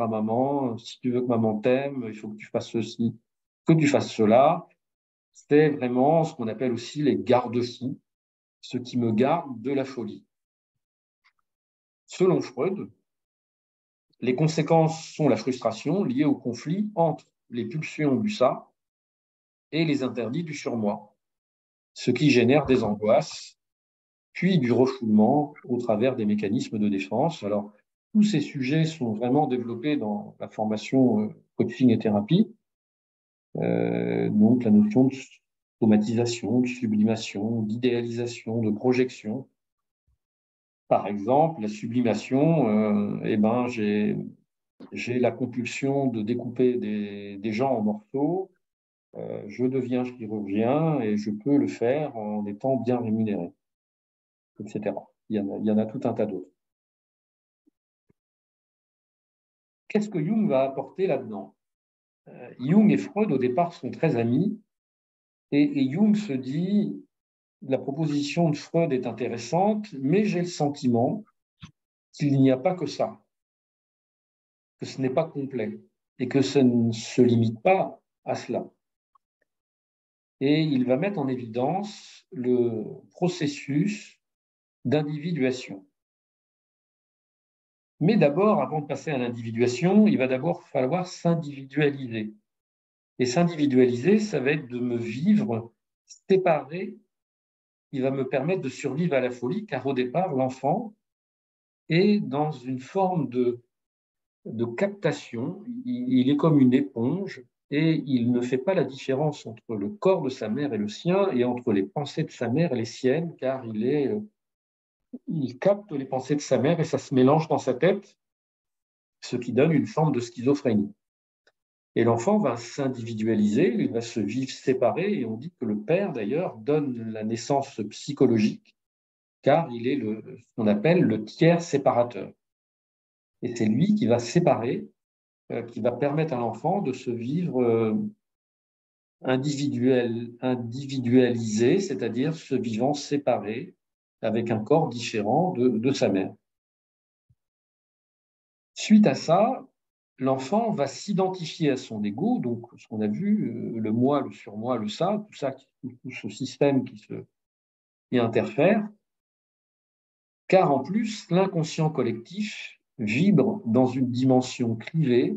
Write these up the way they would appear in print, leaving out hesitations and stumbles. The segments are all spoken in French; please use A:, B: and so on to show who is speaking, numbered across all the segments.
A: à maman, si tu veux que maman t'aime, il faut que tu fasses ceci, que tu fasses cela. C'est vraiment ce qu'on appelle aussi les garde-fous, ce qui me garde de la folie. Selon Freud, les conséquences sont la frustration liée au conflit entre les pulsions du ça et les interdits du surmoi, ce qui génère des angoisses, puis du refoulement au travers des mécanismes de défense. Alors, tous ces sujets sont vraiment développés dans la formation coaching et thérapie. Donc, la notion de somatisation, de sublimation, d'idéalisation, de projection. Par exemple, la sublimation, j'ai la compulsion de découper des gens en morceaux. Je deviens chirurgien et je peux le faire en étant bien rémunéré, etc. Il y en a tout un tas d'autres. Qu'est-ce que Jung va apporter là-dedans? Jung et Freud, au départ, sont très amis. Et Jung se dit, la proposition de Freud est intéressante, mais j'ai le sentiment qu'il n'y a pas que ça, que ce n'est pas complet, et que ça ne se limite pas à cela. Et il va mettre en évidence le processus d'individuation. Mais d'abord, avant de passer à l'individuation, il va d'abord falloir s'individualiser. Et s'individualiser, ça va être de me vivre séparé, qui va me permettre de survivre à la folie, car au départ, l'enfant est dans une forme de captation, il est comme une éponge, et il ne fait pas la différence entre le corps de sa mère et le sien, et entre les pensées de sa mère et les siennes, car il capte les pensées de sa mère et ça se mélange dans sa tête, ce qui donne une forme de schizophrénie. Et l'enfant va s'individualiser, il va se vivre séparé, et on dit que le père, d'ailleurs, donne la naissance psychologique, car il est ce qu'on appelle le tiers séparateur. Et c'est lui qui va séparer, qui va permettre à l'enfant de se vivre individualisé, c'est-à-dire se vivant séparé, avec un corps différent de sa mère. Suite à ça, l'enfant va s'identifier à son ego, donc ce qu'on a vu, le moi, le surmoi, le ça, tout ce système qui interfère, car en plus, l'inconscient collectif vibre dans une dimension clivée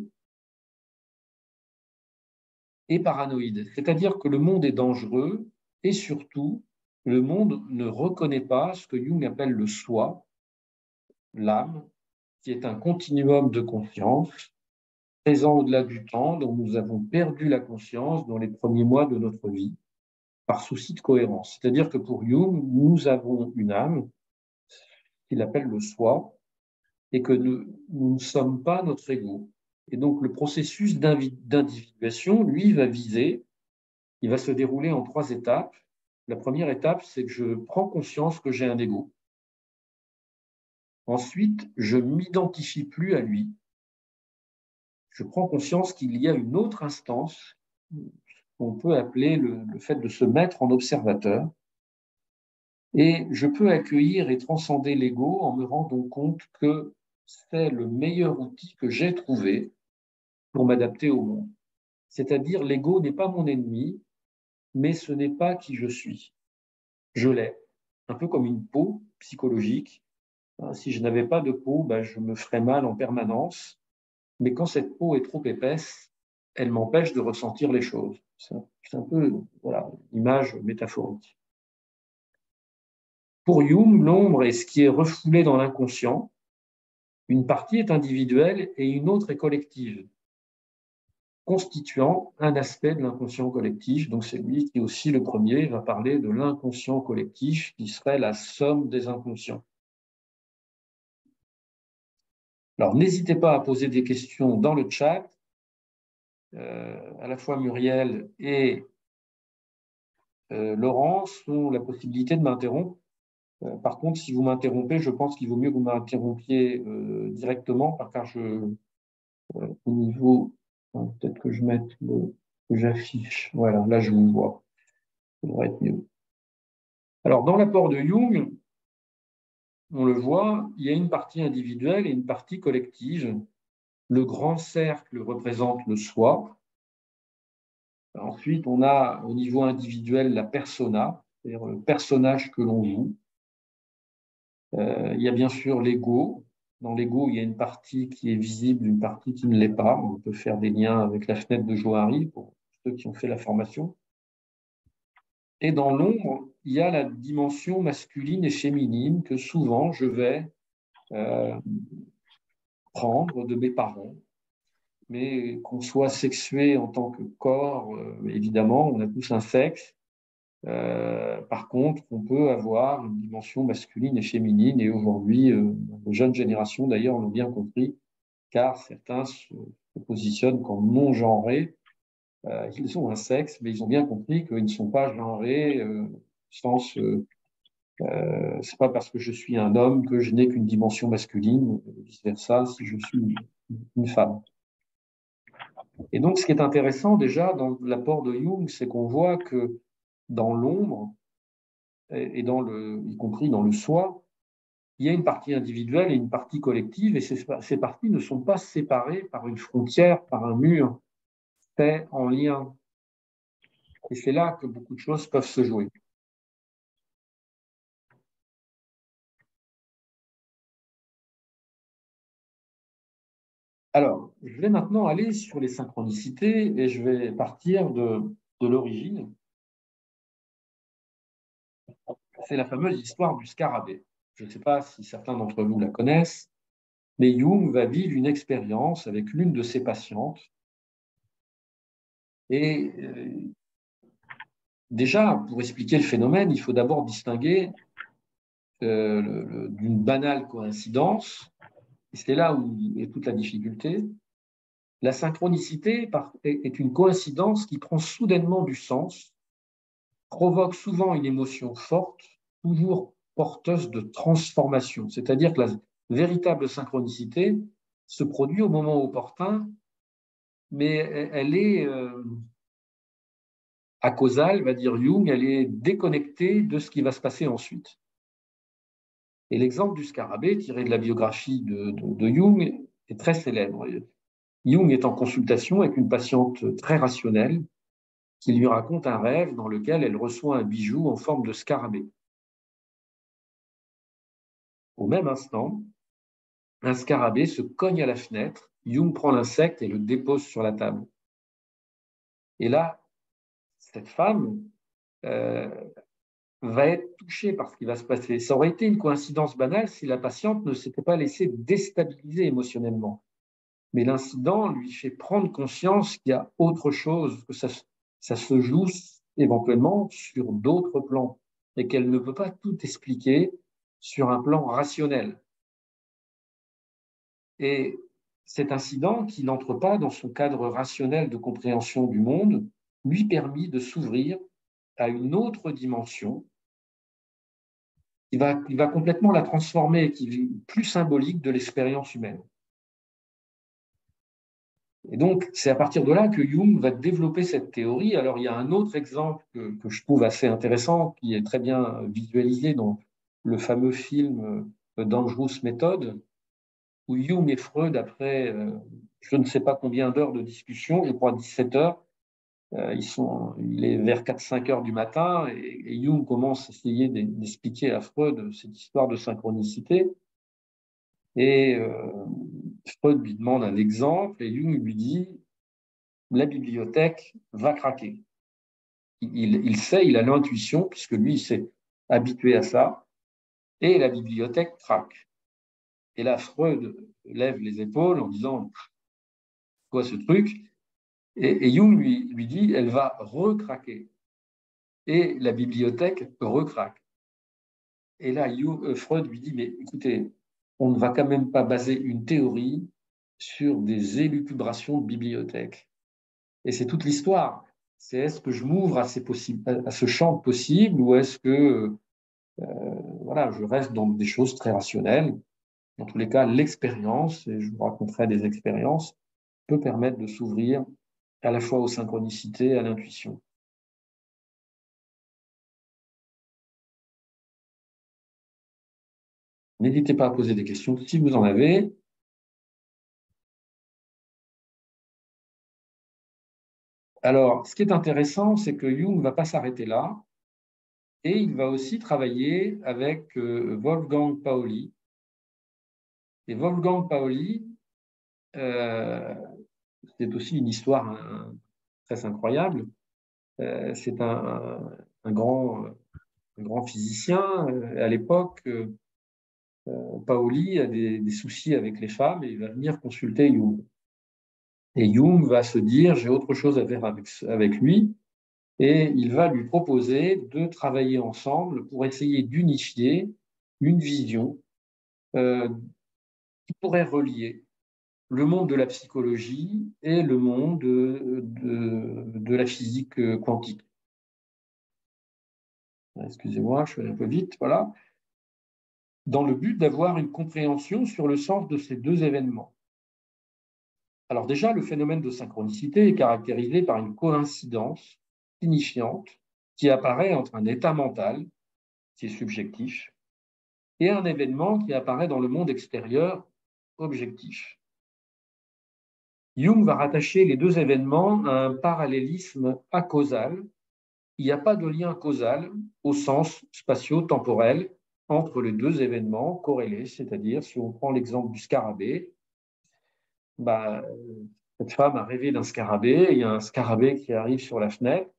A: et paranoïde. C'est-à-dire que le monde est dangereux et surtout, le monde ne reconnaît pas ce que Jung appelle le soi, l'âme, qui est un continuum de conscience présent au-delà du temps, dont nous avons perdu la conscience dans les premiers mois de notre vie, par souci de cohérence. C'est-à-dire que pour Jung, nous avons une âme qu'il appelle le soi, et que nous ne sommes pas notre ego. Et donc le processus d'individuation, lui, il va se dérouler en 3 étapes. La première étape, c'est que je prends conscience que j'ai un ego. Ensuite, je ne m'identifie plus à lui. Je prends conscience qu'il y a une autre instance qu'on peut appeler le fait de se mettre en observateur. Et je peux accueillir et transcender l'ego en me rendant compte que c'est le meilleur outil que j'ai trouvé pour m'adapter au monde. C'est-à-dire, l'ego n'est pas mon ennemi, mais ce n'est pas qui je suis. Je l'ai, un peu comme une peau psychologique. Si je n'avais pas de peau, je me ferais mal en permanence. Mais quand cette peau est trop épaisse, elle m'empêche de ressentir les choses. C'est un peu une image métaphorique. Pour Jung, l'ombre est ce qui est refoulé dans l'inconscient. Une partie est individuelle et une autre est collective, constituant un aspect de l'inconscient collectif. Donc c'est lui qui aussi le premier va parler de l'inconscient collectif qui serait la somme des inconscients. Alors n'hésitez pas à poser des questions dans le chat. À la fois Muriel et Laurence ont la possibilité de m'interrompre. Par contre, si vous m'interrompez, je pense qu'il vaut mieux que vous m'interrompiez directement, car au niveau, peut-être que je mette que j'affiche. Voilà, là je vous vois. Ça devrait être mieux. Alors, dans l'apport de Jung, on le voit, il y a une partie individuelle et une partie collective. Le grand cercle représente le soi. Ensuite, on a au niveau individuel la persona, c'est-à-dire le personnage que l'on joue. Il y a bien sûr l'ego. Dans l'ego, il y a une partie qui est visible, une partie qui ne l'est pas. On peut faire des liens avec la fenêtre de Johari pour ceux qui ont fait la formation. Et dans l'ombre, il y a la dimension masculine et féminine que souvent je vais prendre de mes parents. Mais qu'on soit sexué en tant que corps, évidemment, on a tous un sexe. Par contre, on peut avoir une dimension masculine et féminine. Et aujourd'hui, les jeunes générations, d'ailleurs, l'ont bien compris, car certains se positionnent comme non-genrés. Ils ont un sexe, mais ils ont bien compris qu'ils ne sont pas genrés, au sens c'est pas parce que je suis un homme que je n'ai qu'une dimension masculine, vice-versa, si je suis une femme. Et donc, ce qui est intéressant déjà dans l'apport de Jung, c'est qu'on voit que dans l'ombre, et y compris dans le soi, il y a une partie individuelle et une partie collective, et ces parties ne sont pas séparées par une frontière, par un mur, c'est en lien. Et c'est là que beaucoup de choses peuvent se jouer. Alors, je vais maintenant aller sur les synchronicités et je vais partir de l'origine. C'est la fameuse histoire du scarabée. Je ne sais pas si certains d'entre vous la connaissent, mais Jung va vivre une expérience avec l'une de ses patientes. Et déjà, pour expliquer le phénomène, il faut d'abord distinguer d'une banale coïncidence, et c'est là où est toute la difficulté. La synchronicité est une coïncidence qui prend soudainement du sens, provoque souvent une émotion forte, toujours porteuse de transformation. C'est-à-dire que la véritable synchronicité se produit au moment opportun, mais elle est acausale, va dire Jung, elle est déconnectée de ce qui va se passer ensuite. Et l'exemple du scarabée, tiré de la biographie de Jung, est très célèbre. Jung est en consultation avec une patiente très rationnelle qui lui raconte un rêve dans lequel elle reçoit un bijou en forme de scarabée. Au même instant, un scarabée se cogne à la fenêtre. Jung prend l'insecte et le dépose sur la table. Et là, cette femme euh, va être touchée par ce qui va se passer. Ça aurait été une coïncidence banale si la patiente ne s'était pas laissée déstabiliser émotionnellement. Mais l'incident lui fait prendre conscience qu'il y a autre chose, que ça se joue éventuellement sur d'autres plans et qu'elle ne peut pas tout expliquer sur un plan rationnel. Et cet incident, qui n'entre pas dans son cadre rationnel de compréhension du monde, lui permet de s'ouvrir à une autre dimension qui va complètement la transformer, qui est plus symbolique de l'expérience humaine. Et donc, c'est à partir de là que Jung va développer cette théorie. Alors, il y a un autre exemple que je trouve assez intéressant, qui est très bien visualisé dans le fameux film Dangerous Method, où Jung et Freud, après je ne sais pas combien d'heures de discussion, je crois 17 heures, il est vers 4-5 heures du matin, et Jung commence à essayer d'expliquer à Freud cette histoire de synchronicité. Et Freud lui demande un exemple, et Jung lui dit la bibliothèque va craquer. Il sait, il a l'intuition, puisque lui, il s'est habitué à ça, et la bibliothèque craque. Et là, Freud lève les épaules en disant quoi ce truc? Et Jung lui dit elle va recraquer. Et la bibliothèque recraque. Et là, Freud lui dit mais écoutez, on ne va quand même pas baser une théorie sur des élucubrations de bibliothèque. Et c'est toute l'histoire. C'est est-ce que je m'ouvre à ce champ possible ou est-ce que voilà, je reste dans des choses très rationnelles. Dans tous les cas, l'expérience, et je vous raconterai des expériences, peut permettre de s'ouvrir à la fois aux synchronicités et à l'intuition. N'hésitez pas à poser des questions si vous en avez. Alors, ce qui est intéressant, c'est que Jung ne va pas s'arrêter là, et il va aussi travailler avec Wolfgang Pauli. Et Wolfgang Pauli, c'est aussi une histoire très incroyable. C'est un grand physicien. À l'époque, Pauli a des soucis avec les femmes et il va venir consulter Jung. Et Jung va se dire, j'ai autre chose à faire avec lui, et il va lui proposer de travailler ensemble pour essayer d'unifier une vision qui pourrait relier le monde de la psychologie et le monde de la physique quantique. Excusez-moi, je vais un peu vite, voilà. Dans le but d'avoir une compréhension sur le sens de ces deux événements. Alors déjà, le phénomène de synchronicité est caractérisé par une coïncidence signifiante qui apparaît entre un état mental, qui est subjectif, et un événement qui apparaît dans le monde extérieur, objectif. Jung va rattacher les deux événements à un parallélisme acausal. Il n'y a pas de lien causal au sens spatio-temporel entre les deux événements corrélés, c'est-à-dire si on prend l'exemple du scarabée, cette femme a rêvé d'un scarabée, il y a un scarabée qui arrive sur la fenêtre,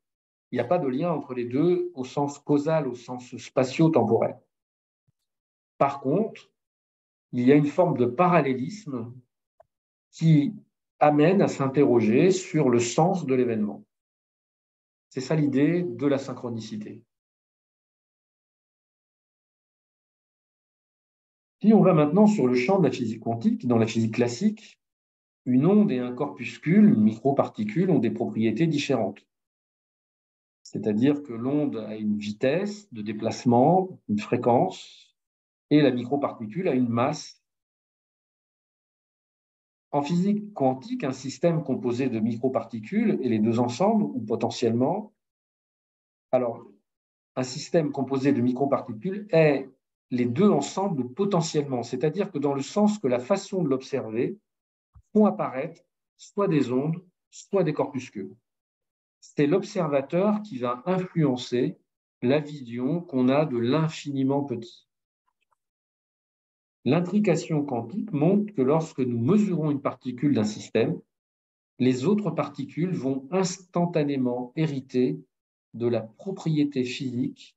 A: il n'y a pas de lien entre les deux au sens causal, au sens spatio-temporel. Par contre, il y a une forme de parallélisme qui amène à s'interroger sur le sens de l'événement. C'est ça l'idée de la synchronicité. Si on va maintenant sur le champ de la physique quantique, dans la physique classique, une onde et un corpuscule, une microparticule, ont des propriétés différentes. C'est-à-dire que l'onde a une vitesse de déplacement, une fréquence, et la microparticule a une masse. En physique quantique, un système composé de microparticules et les deux ensemble, ou potentiellement, alors un système composé de microparticules est les deux ensemble potentiellement, c'est-à-dire que dans le sens que la façon de l'observer font apparaître soit des ondes, soit des corpuscules. C'est l'observateur qui va influencer la vision qu'on a de l'infiniment petit. L'intrication quantique montre que lorsque nous mesurons une particule d'un système, les autres particules vont instantanément hériter de la propriété physique,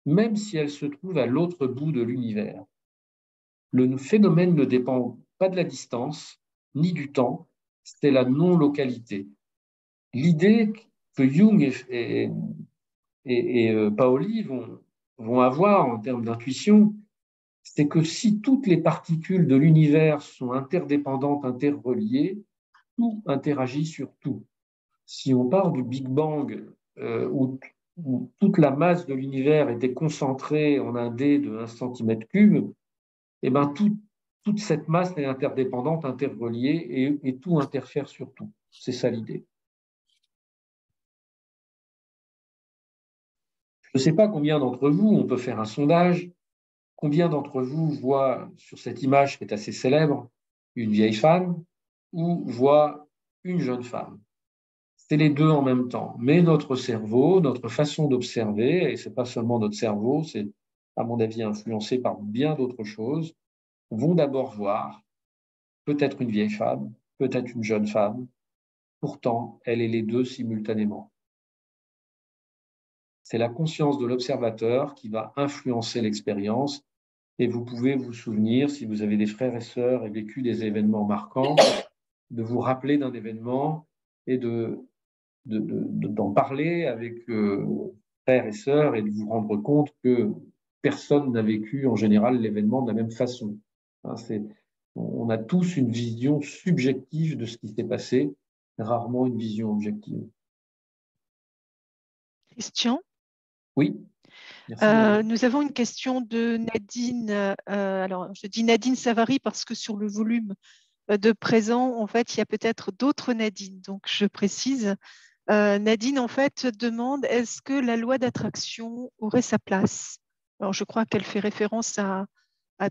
A: même si elles se trouvent à l'autre bout de l'univers. Le phénomène ne dépend pas de la distance, ni du temps, c'est la non-localité. L'idée que Jung et Pauli vont avoir en termes d'intuition, c'est que si toutes les particules de l'univers sont interdépendantes, interreliées, tout interagit sur tout. Si on part du Big Bang, où toute la masse de l'univers était concentrée en un dé de 1 cm3, eh ben toute cette masse est interdépendante, interreliée, et tout interfère sur tout. C'est ça l'idée. Je ne sais pas combien d'entre vous, on peut faire un sondage, combien d'entre vous voient sur cette image qui est assez célèbre une vieille femme ou voient une jeune femme. C'est les deux en même temps. Mais notre cerveau, notre façon d'observer, et ce n'est pas seulement notre cerveau, c'est à mon avis influencé par bien d'autres choses, vont d'abord voir peut-être une vieille femme, peut-être une jeune femme, pourtant elle est les deux simultanément. C'est la conscience de l'observateur qui va influencer l'expérience. Et vous pouvez vous souvenir, si vous avez des frères et sœurs et vécu des événements marquants, de vous rappeler d'un événement et d'en parler avec frères et sœurs et de vous rendre compte que personne n'a vécu en général l'événement de la même façon. Hein, on a tous une vision subjective de ce qui s'est passé, rarement une vision objective.
B: Question.
A: Oui.
B: Nous avons une question de Nadine. Alors, je dis Nadine Savary parce que sur le volume de présent, en fait, il y a peut-être d'autres Nadine. Donc, je précise. Nadine, en fait, demande est-ce que la loi d'attraction aurait sa place? Alors, je crois qu'elle fait référence à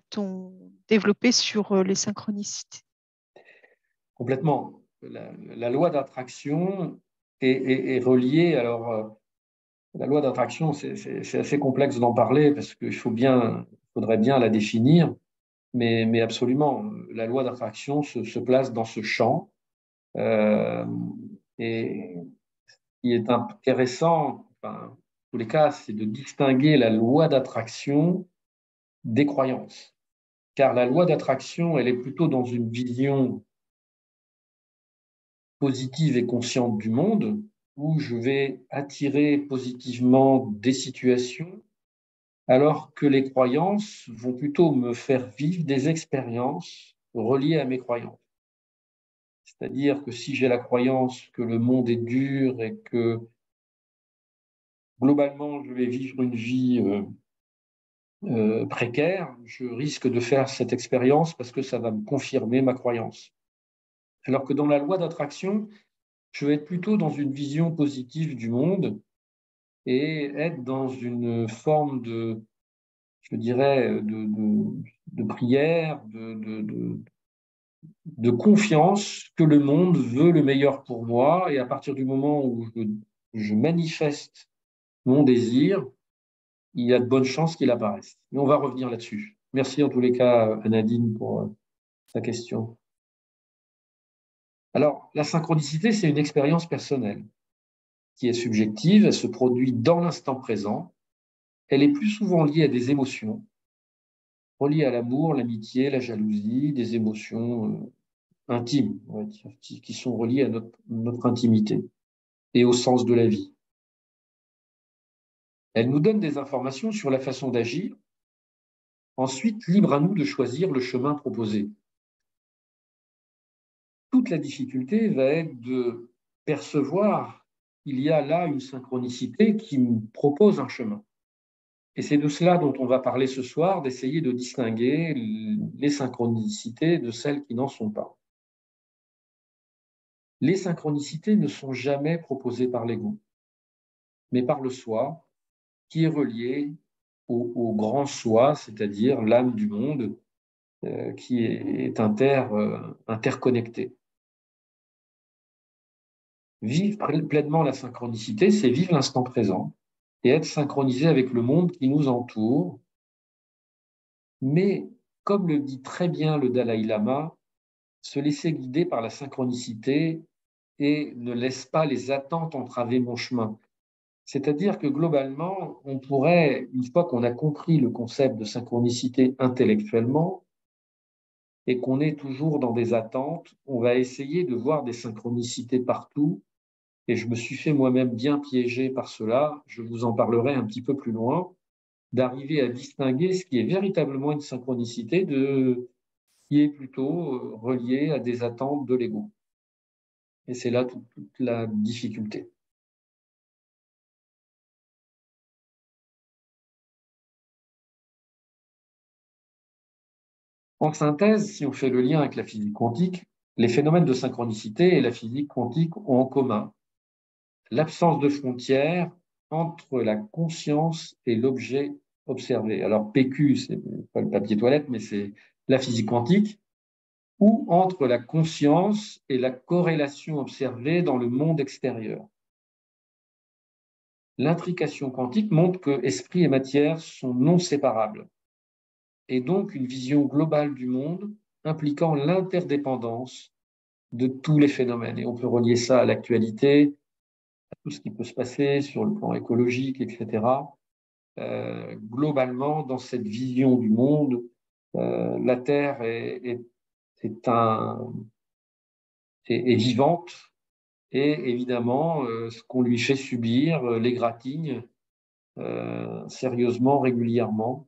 B: ton développé sur les synchronicités.
A: Complètement. La loi d'attraction est reliée. Alors, la loi d'attraction, c'est assez complexe d'en parler parce qu'il faudrait bien la définir, mais absolument, la loi d'attraction se place dans ce champ. Et ce qui est intéressant, enfin, en tous les cas, c'est de distinguer la loi d'attraction des croyances. Car la loi d'attraction, elle est plutôt dans une vision positive et consciente du monde, où je vais attirer positivement des situations, alors que les croyances vont plutôt me faire vivre des expériences reliées à mes croyances. C'est-à-dire que si j'ai la croyance que le monde est dur et que globalement je vais vivre une vie précaire, je risque de faire cette expérience parce que ça va me confirmer ma croyance. Alors que dans la loi d'attraction, je vais être plutôt dans une vision positive du monde et être dans une forme de, je dirais, de prière, de confiance que le monde veut le meilleur pour moi. Et à partir du moment où je manifeste mon désir, il y a de bonnes chances qu'il apparaisse. Mais on va revenir là-dessus. Merci en tous les cas à Nadine pour sa question. Alors, la synchronicité, c'est une expérience personnelle qui est subjective, elle se produit dans l'instant présent, elle est plus souvent liée à des émotions, reliées à l'amour, l'amitié, la jalousie, des émotions intimes, on va dire, qui sont reliées à notre intimité et au sens de la vie. Elle nous donne des informations sur la façon d'agir, ensuite libre à nous de choisir le chemin proposé. Toute la difficulté va être de percevoir qu'il y a là une synchronicité qui me propose un chemin. Et c'est de cela dont on va parler ce soir, d'essayer de distinguer les synchronicités de celles qui n'en sont pas. Les synchronicités ne sont jamais proposées par l'ego, mais par le soi, qui est relié au grand soi, c'est-à-dire l'âme du monde, qui est interconnecté. Vivre pleinement la synchronicité, c'est vivre l'instant présent et être synchronisé avec le monde qui nous entoure. Mais, comme le dit très bien le Dalai Lama, se laisser guider par la synchronicité et ne laisse pas les attentes entraver mon chemin. C'est-à-dire que globalement, on pourrait, une fois qu'on a compris le concept de synchronicité intellectuellement et qu'on est toujours dans des attentes, on va essayer de voir des synchronicités partout. Et je me suis fait moi-même bien piéger par cela. Je vous en parlerai un petit peu plus loin, d'arriver à distinguer ce qui est véritablement une synchronicité de ce qui est plutôt relié à des attentes de l'ego. Et c'est là toute la difficulté. En synthèse, si on fait le lien avec la physique quantique, les phénomènes de synchronicité et la physique quantique ont en commun l'absence de frontières entre la conscience et l'objet observé. Alors PQ, c'est pas le papier toilette, mais c'est la physique quantique, ou entre la conscience et la corrélation observée dans le monde extérieur. L'intrication quantique montre que esprit et matière sont non séparables, et donc une vision globale du monde impliquant l'interdépendance de tous les phénomènes. Et on peut relier ça à l'actualité, à tout ce qui peut se passer sur le plan écologique, etc. Globalement, dans cette vision du monde, la Terre est vivante et évidemment, ce qu'on lui fait subir l'égratigne sérieusement, régulièrement.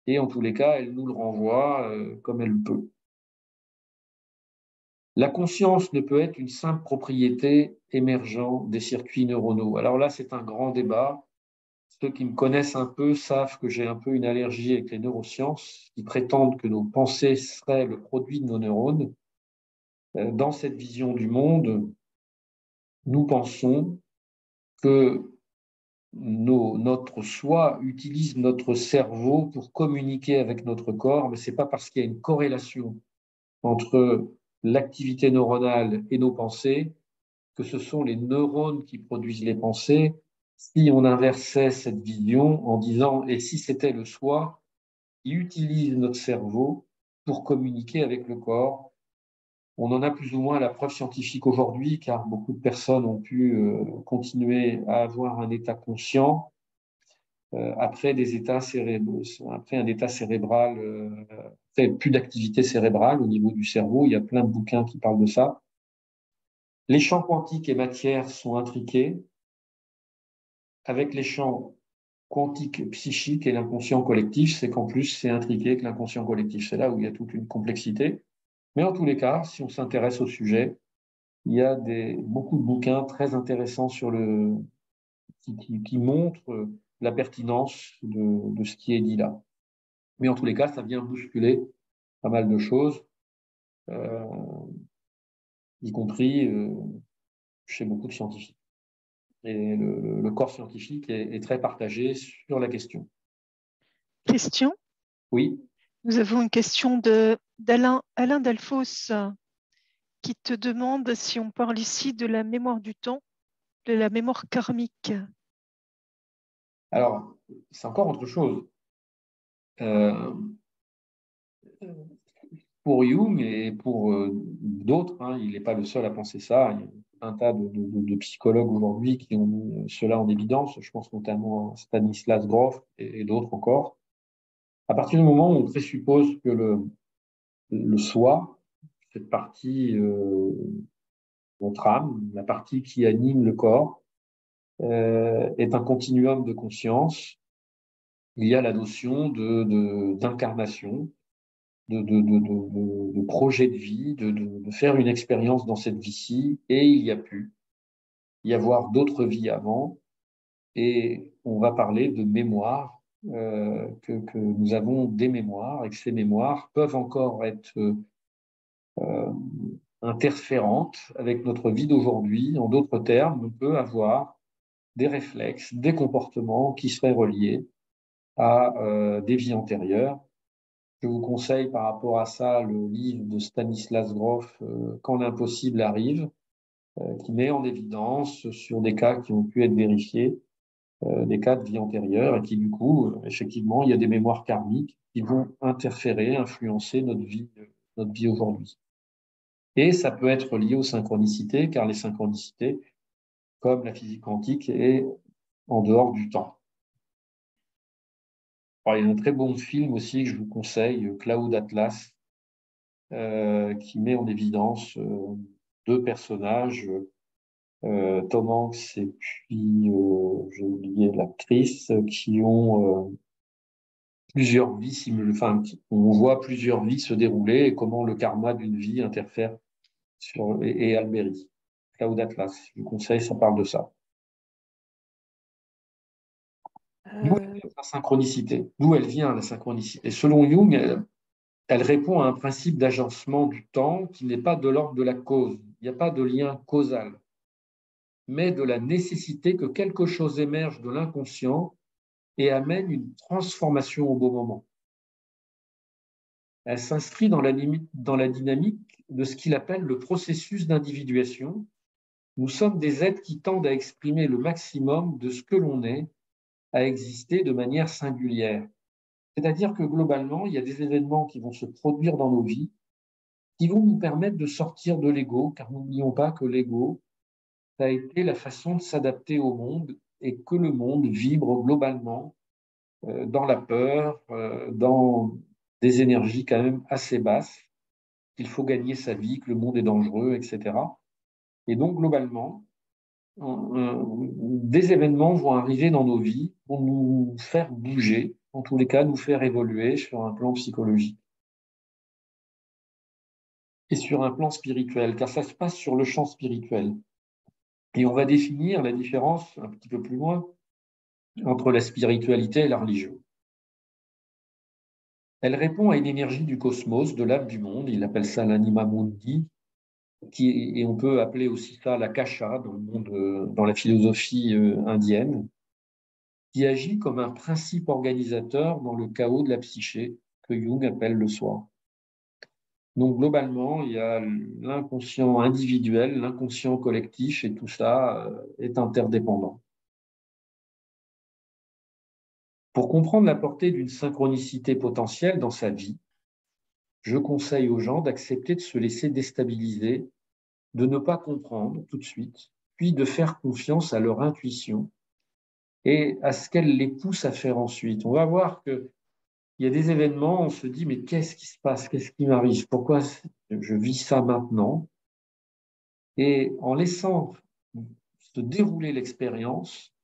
A: Et en tous les cas, elle nous le renvoie comme elle peut. La conscience ne peut être une simple propriété émergente des circuits neuronaux. Alors là, c'est un grand débat. Ceux qui me connaissent un peu savent que j'ai un peu une allergie avec les neurosciences, qui prétendent que nos pensées seraient le produit de nos neurones. Dans cette vision du monde, nous pensons que notre soi utilise notre cerveau pour communiquer avec notre corps, mais ce n'est pas parce qu'il y a une corrélation entre l'activité neuronale et nos pensées que ce sont les neurones qui produisent les pensées, si on inversait cette vision en disant « et si c'était le soi qui utilise notre cerveau pour communiquer avec le corps ?» On en a plus ou moins la preuve scientifique aujourd'hui, car beaucoup de personnes ont pu continuer à avoir un état conscient après après un état cérébral, plus d'activité cérébrale au niveau du cerveau. Il y a plein de bouquins qui parlent de ça. Les champs quantiques et matière sont intriqués avec les champs quantiques psychiques et l'inconscient collectif. C'est qu'en plus, c'est intriqué avec l'inconscient collectif. C'est là où il y a toute une complexité. Mais en tous les cas, si on s'intéresse au sujet, il y a beaucoup de bouquins très intéressants qui montrent la pertinence de ce qui est dit là. Mais en tous les cas, ça vient bousculer pas mal de choses, euh, y compris chez beaucoup de scientifiques. Et le corps scientifique est très partagé sur la question.
B: Question.
A: Oui.
B: Nous avons une question d'Alain Delphos qui te demande si on parle ici de la mémoire du temps, de la mémoire karmique.
A: Alors, c'est encore autre chose. Pour Jung et pour d'autres, hein, il n'est pas le seul à penser ça. Il y a un tas de psychologues aujourd'hui qui ont mis cela en évidence. Je pense notamment à Stanislas Grof et d'autres encore. À partir du moment où on présuppose que le soi, cette partie, notre âme, la partie qui anime le corps, est un continuum de conscience, il y a la notion d'incarnation, de projet de vie, de faire une expérience dans cette vie-ci, et il y a pu y avoir d'autres vies avant, et on va parler de mémoire, que nous avons des mémoires, et que ces mémoires peuvent encore être interférentes avec notre vie d'aujourd'hui. En d'autres termes, on peut avoir des réflexes, des comportements qui seraient reliés à des vies antérieures. Je vous conseille par rapport à ça le livre de Stanislas Grof, Quand l'impossible arrive, qui met en évidence sur des cas qui ont pu être vérifiés, des cas de vie antérieure, et qui du coup, effectivement, il y a des mémoires karmiques qui vont interférer, influencer notre vie aujourd'hui. Et ça peut être lié aux synchronicités, car les synchronicités, comme la physique quantique, est en dehors du temps. Alors, il y a un très bon film aussi que je vous conseille, Cloud Atlas, qui met en évidence deux personnages, Tom Hanks et puis, j'ai oublié l'actrice, qui ont plusieurs vies, enfin, on voit plusieurs vies se dérouler et comment le karma d'une vie interfère et Alberi. Cloud Atlas, je vous conseille, ça parle de ça. D'où elle vient la synchronicité? D'où elle vient la synchronicité? Selon Jung, elle répond à un principe d'agencement du temps qui n'est pas de l'ordre de la cause. Il n'y a pas de lien causal, mais de la nécessité que quelque chose émerge de l'inconscient et amène une transformation au bon moment. Elle s'inscrit dans la dynamique de ce qu'il appelle le processus d'individuation. Nous sommes des êtres qui tendent à exprimer le maximum de ce que l'on est, à exister de manière singulière. C'est-à-dire que globalement, il y a des événements qui vont se produire dans nos vies qui vont nous permettre de sortir de l'ego, car n'oublions pas que l'ego, ça a été la façon de s'adapter au monde et que le monde vibre globalement dans la peur, dans des énergies quand même assez basses, qu'il faut gagner sa vie, que le monde est dangereux, etc. Et donc, globalement, des événements vont arriver dans nos vies pour nous faire bouger, en tous les cas, nous faire évoluer sur un plan psychologique et sur un plan spirituel, car ça se passe sur le champ spirituel. Et on va définir la différence un petit peu plus loin entre la spiritualité et la religion. Elle répond à une énergie du cosmos, de l'âme du monde, il appelle ça l'anima mundi, et on peut appeler aussi ça la kasha dans le monde, dans la philosophie indienne, qui agit comme un principe organisateur dans le chaos de la psyché que Jung appelle le soi. Donc, globalement, il y a l'inconscient individuel, l'inconscient collectif, et tout ça est interdépendant. Pour comprendre la portée d'une synchronicité potentielle dans sa vie, je conseille aux gens d'accepter de se laisser déstabiliser, de ne pas comprendre tout de suite, puis de faire confiance à leur intuition et à ce qu'elle les pousse à faire ensuite. On va voir qu'il y a des événements, on se dit, mais qu'est-ce qui se passe? Qu'est-ce qui m'arrive? Pourquoi je vis ça maintenant? Et en laissant se dérouler l'expérience,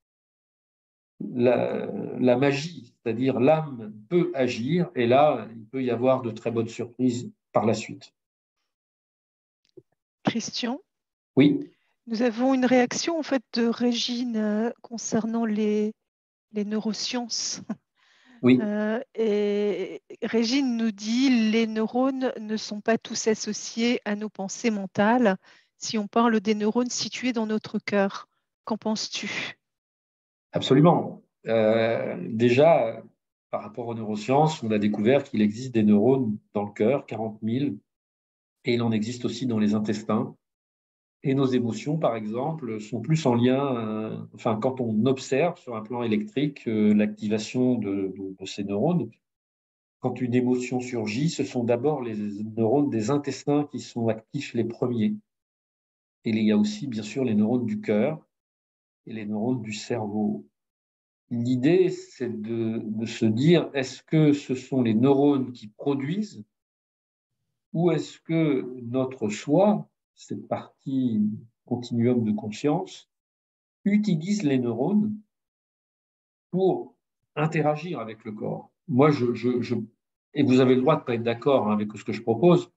A: la magie, c'est-à-dire l'âme peut agir, et là, il peut y avoir de très bonnes surprises par la suite.
B: Christian,
A: Oui,
B: nous avons une réaction en fait de Régine concernant les neurosciences.
A: oui,
B: Et Régine nous dit les neurones ne sont pas tous associés à nos pensées mentales. Si on parle des neurones situés dans notre cœur, qu'en penses-tu?
A: absolument. Déjà, par rapport aux neurosciences, on a découvert qu'il existe des neurones dans le cœur, 40 000, et il en existe aussi dans les intestins. Et nos émotions, par exemple, sont plus en lien, enfin, quand on observe sur un plan électrique l'activation de ces neurones, quand une émotion surgit, ce sont d'abord les neurones des intestins qui sont actifs les premiers. Et il y a aussi, bien sûr, les neurones du cœur et les neurones du cerveau. L'idée, c'est de se dire, est-ce que ce sont les neurones qui produisent ou est-ce que notre soi, cette partie continuum de conscience, utilise les neurones pour interagir avec le corps? Moi, et vous avez le droit de ne pas être d'accord avec ce que je propose,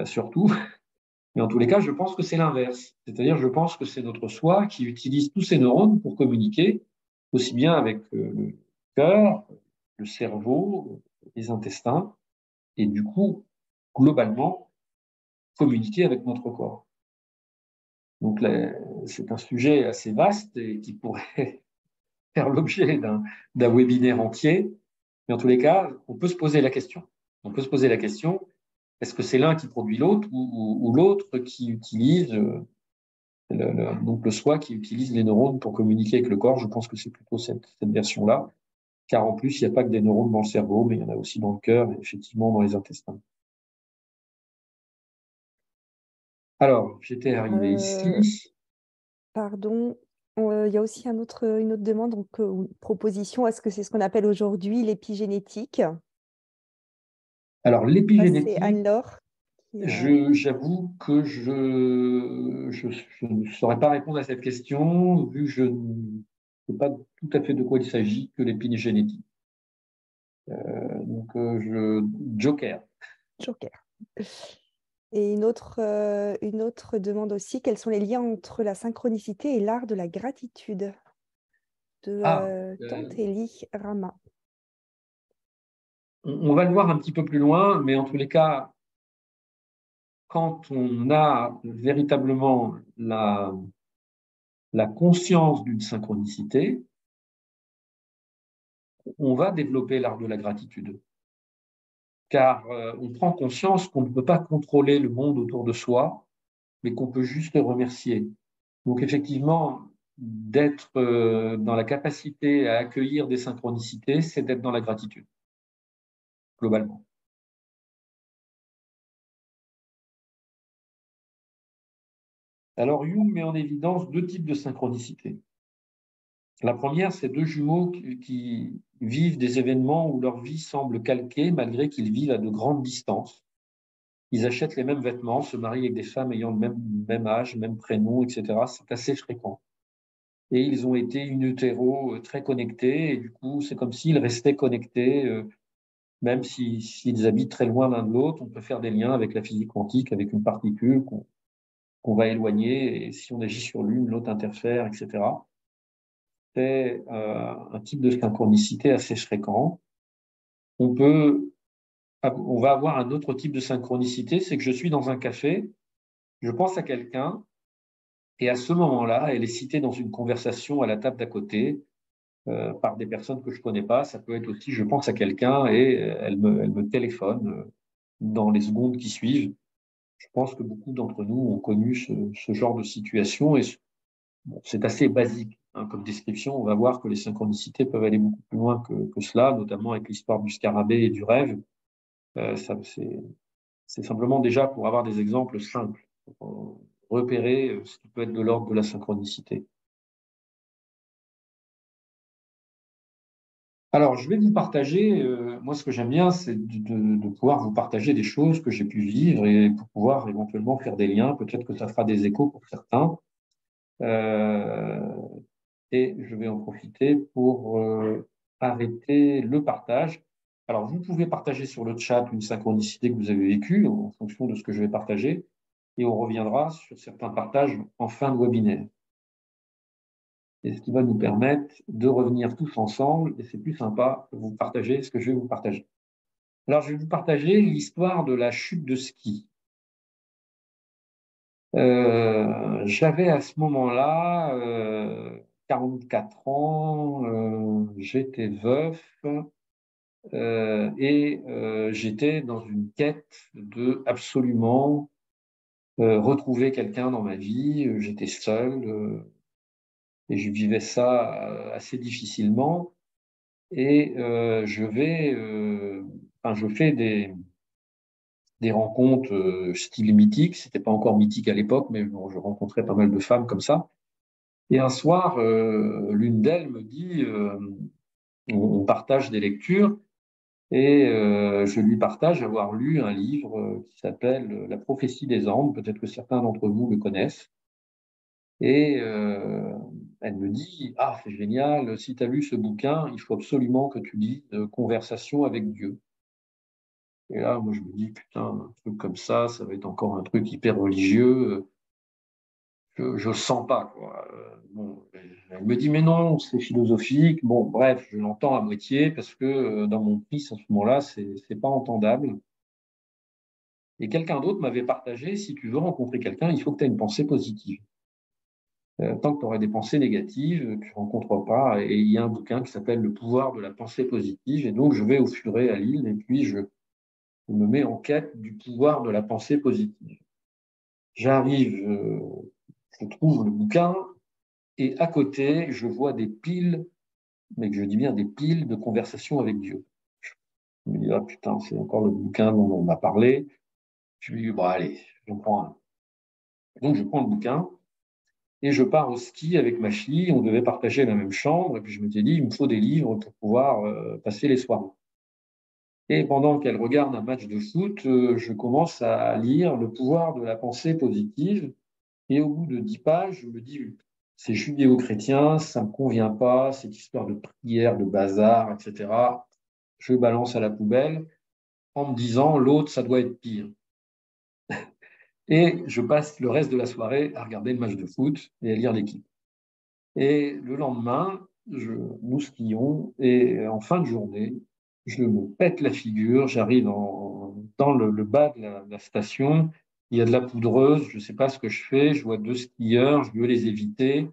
A: surtout, mais en tous les cas, je pense que c'est l'inverse. C'est-à-dire, je pense que c'est notre soi qui utilise tous ces neurones pour communiquer, aussi bien avec le cœur, le cerveau, les intestins, et du coup, globalement, communiquer avec notre corps. Donc, c'est un sujet assez vaste et qui pourrait faire l'objet d'un webinaire entier. Mais en tous les cas, on peut se poser la question. On peut se poser la question, est-ce que c'est l'un qui produit l'autre ou l'autre qui utilise donc le soi qui utilise les neurones pour communiquer avec le corps? Je pense que c'est plutôt cette version-là, car en plus, il n'y a pas que des neurones dans le cerveau, mais il y en a aussi dans le cœur et effectivement dans les intestins. Alors, j'étais arrivé ici.
C: Pardon, il y a aussi une autre demande, donc une proposition. Est-ce que c'est ce qu'on appelle aujourd'hui l'épigénétique?
A: Alors,
C: Ça, c'est
A: l'épigénétique,
C: Anne-Laure qui,
A: j'avoue que je ne saurais pas répondre à cette question, vu que je ne sais pas tout à fait de quoi il s'agit que l'épigénétique. Joker.
C: Joker. Et une autre demande aussi, quels sont les liens entre la synchronicité et l'art de la gratitude? De Tante Elie Rama.
A: On va le voir un petit peu plus loin, mais en tous les cas, quand on a véritablement la conscience d'une synchronicité, on va développer l'art de la gratitude. Car on prend conscience qu'on ne peut pas contrôler le monde autour de soi, mais qu'on peut juste remercier. Donc effectivement, d'être dans la capacité à accueillir des synchronicités, c'est d'être dans la gratitude, globalement. Alors Jung met en évidence deux types de synchronicité. La première, c'est deux jumeaux qui vivent des événements où leur vie semble calquée malgré qu'ils vivent à de grandes distances. Ils achètent les mêmes vêtements, se marient avec des femmes ayant le même âge, même prénom, etc. C'est assez fréquent. Et ils ont été in utero très connectés, et du coup, c'est comme s'ils restaient connectés, même s'ils habitent très loin l'un de l'autre. On peut faire des liens avec la physique quantique, avec une particule qu'on va éloigner, et si on agit sur l'une, l'autre interfère, etc. C'est un type de synchronicité assez fréquent. On va avoir un autre type de synchronicité, c'est que je suis dans un café, je pense à quelqu'un, et à ce moment-là, elle est citée dans une conversation à la table d'à côté par des personnes que je ne connais pas. Ça peut être aussi, je pense à quelqu'un et elle me téléphone dans les secondes qui suivent. Je pense que beaucoup d'entre nous ont connu ce genre de situation et bon, c'est assez basique hein, comme description. On va voir que les synchronicités peuvent aller beaucoup plus loin que cela, notamment avec l'histoire du scarabée et du rêve. C'est simplement déjà pour avoir des exemples simples, pour repérer ce qui peut être de l'ordre de la synchronicité. Alors, je vais vous partager, moi ce que j'aime bien, c'est de pouvoir vous partager des choses que j'ai pu vivre et pour pouvoir éventuellement faire des liens. Peut-être que ça fera des échos pour certains. Et je vais en profiter pour arrêter le partage. Alors, vous pouvez partager sur le chat une synchronicité que vous avez vécue en fonction de ce que je vais partager et on reviendra sur certains partages en fin de webinaire. Et ce qui va nous permettre de revenir tous ensemble et c'est plus sympa de vous partager ce que je vais vous partager. Alors, je vais vous partager l'histoire de la chute de ski. J'avais à ce moment-là 44 ans, j'étais veuf et j'étais dans une quête de absolument retrouver quelqu'un dans ma vie. J'étais seul et je vivais ça assez difficilement. Et je fais des rencontres style mythique. C'était pas encore mythique à l'époque, mais bon, je rencontrais pas mal de femmes comme ça. Et un soir, l'une d'elles me dit, on partage des lectures, et je lui partage avoir lu un livre qui s'appelle La prophétie des Andes. Peut-être que certains d'entre vous le connaissent. Et elle me dit, ah, c'est génial, si tu as lu ce bouquin, il faut absolument que tu lises Conversation avec Dieu. Et là, moi, je me dis, putain, un truc comme ça va être encore un truc hyper religieux. Je ne sens pas, quoi. Bon, elle me dit, mais non, c'est philosophique. Bon, bref, je l'entends à moitié parce que dans mon fils, à ce moment-là, c'est pas entendable. Et quelqu'un d'autre m'avait partagé, si tu veux rencontrer quelqu'un, il faut que tu aies une pensée positive. Tant que tu aurais des pensées négatives, tu ne rencontres pas. Et il y a un bouquin qui s'appelle Le pouvoir de la pensée positive. Et donc, je vais au Furet à Lille et puis je me mets en quête du pouvoir de la pensée positive. J'arrive, je trouve le bouquin et à côté, je vois des piles, mais je dis bien des piles de conversations avec Dieu. Je me dis, ah putain, c'est encore le bouquin dont on m'a parlé. Je me dis, bon, allez, j'en prends un. Donc, je prends le bouquin et je pars au ski avec ma fille. On devait partager la même chambre. Et puis, je m'étais dit, il me faut des livres pour pouvoir passer les soirs. Et pendant qu'elle regarde un match de foot, je commence à lire Le pouvoir de la pensée positive. Et au bout de 10 pages, je me dis, c'est judéo-chrétien, ça ne me convient pas, cette histoire de prière, de bazar, etc. Je balance à la poubelle en me disant, l'autre, ça doit être pire. Et je passe le reste de la soirée à regarder le match de foot et à lire l'équipe. Et le lendemain, nous skions et en fin de journée, je me pète la figure, j'arrive dans le bas de la station, il y a de la poudreuse, je ne sais pas ce que je fais, je vois deux skieurs, je veux les éviter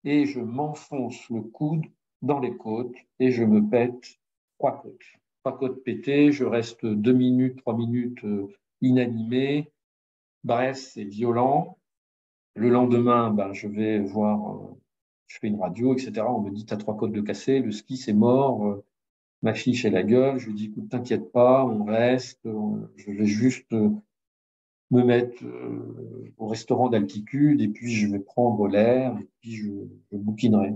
A: et je m'enfonce le coude dans les côtes et je me pète 3 côtes. 3 côtes pétées, je reste 2 minutes, 3 minutes inanimé. Bref, c'est violent. Le lendemain, je vais voir, je fais une radio, etc. On me dit, tu as 3 côtes de cassé, le ski, c'est mort. Ma fille fait la gueule. Je lui dis, écoute, t'inquiète pas, on reste. Je vais juste me mettre au restaurant d'altitude et puis je vais prendre l'air et puis je bouquinerai.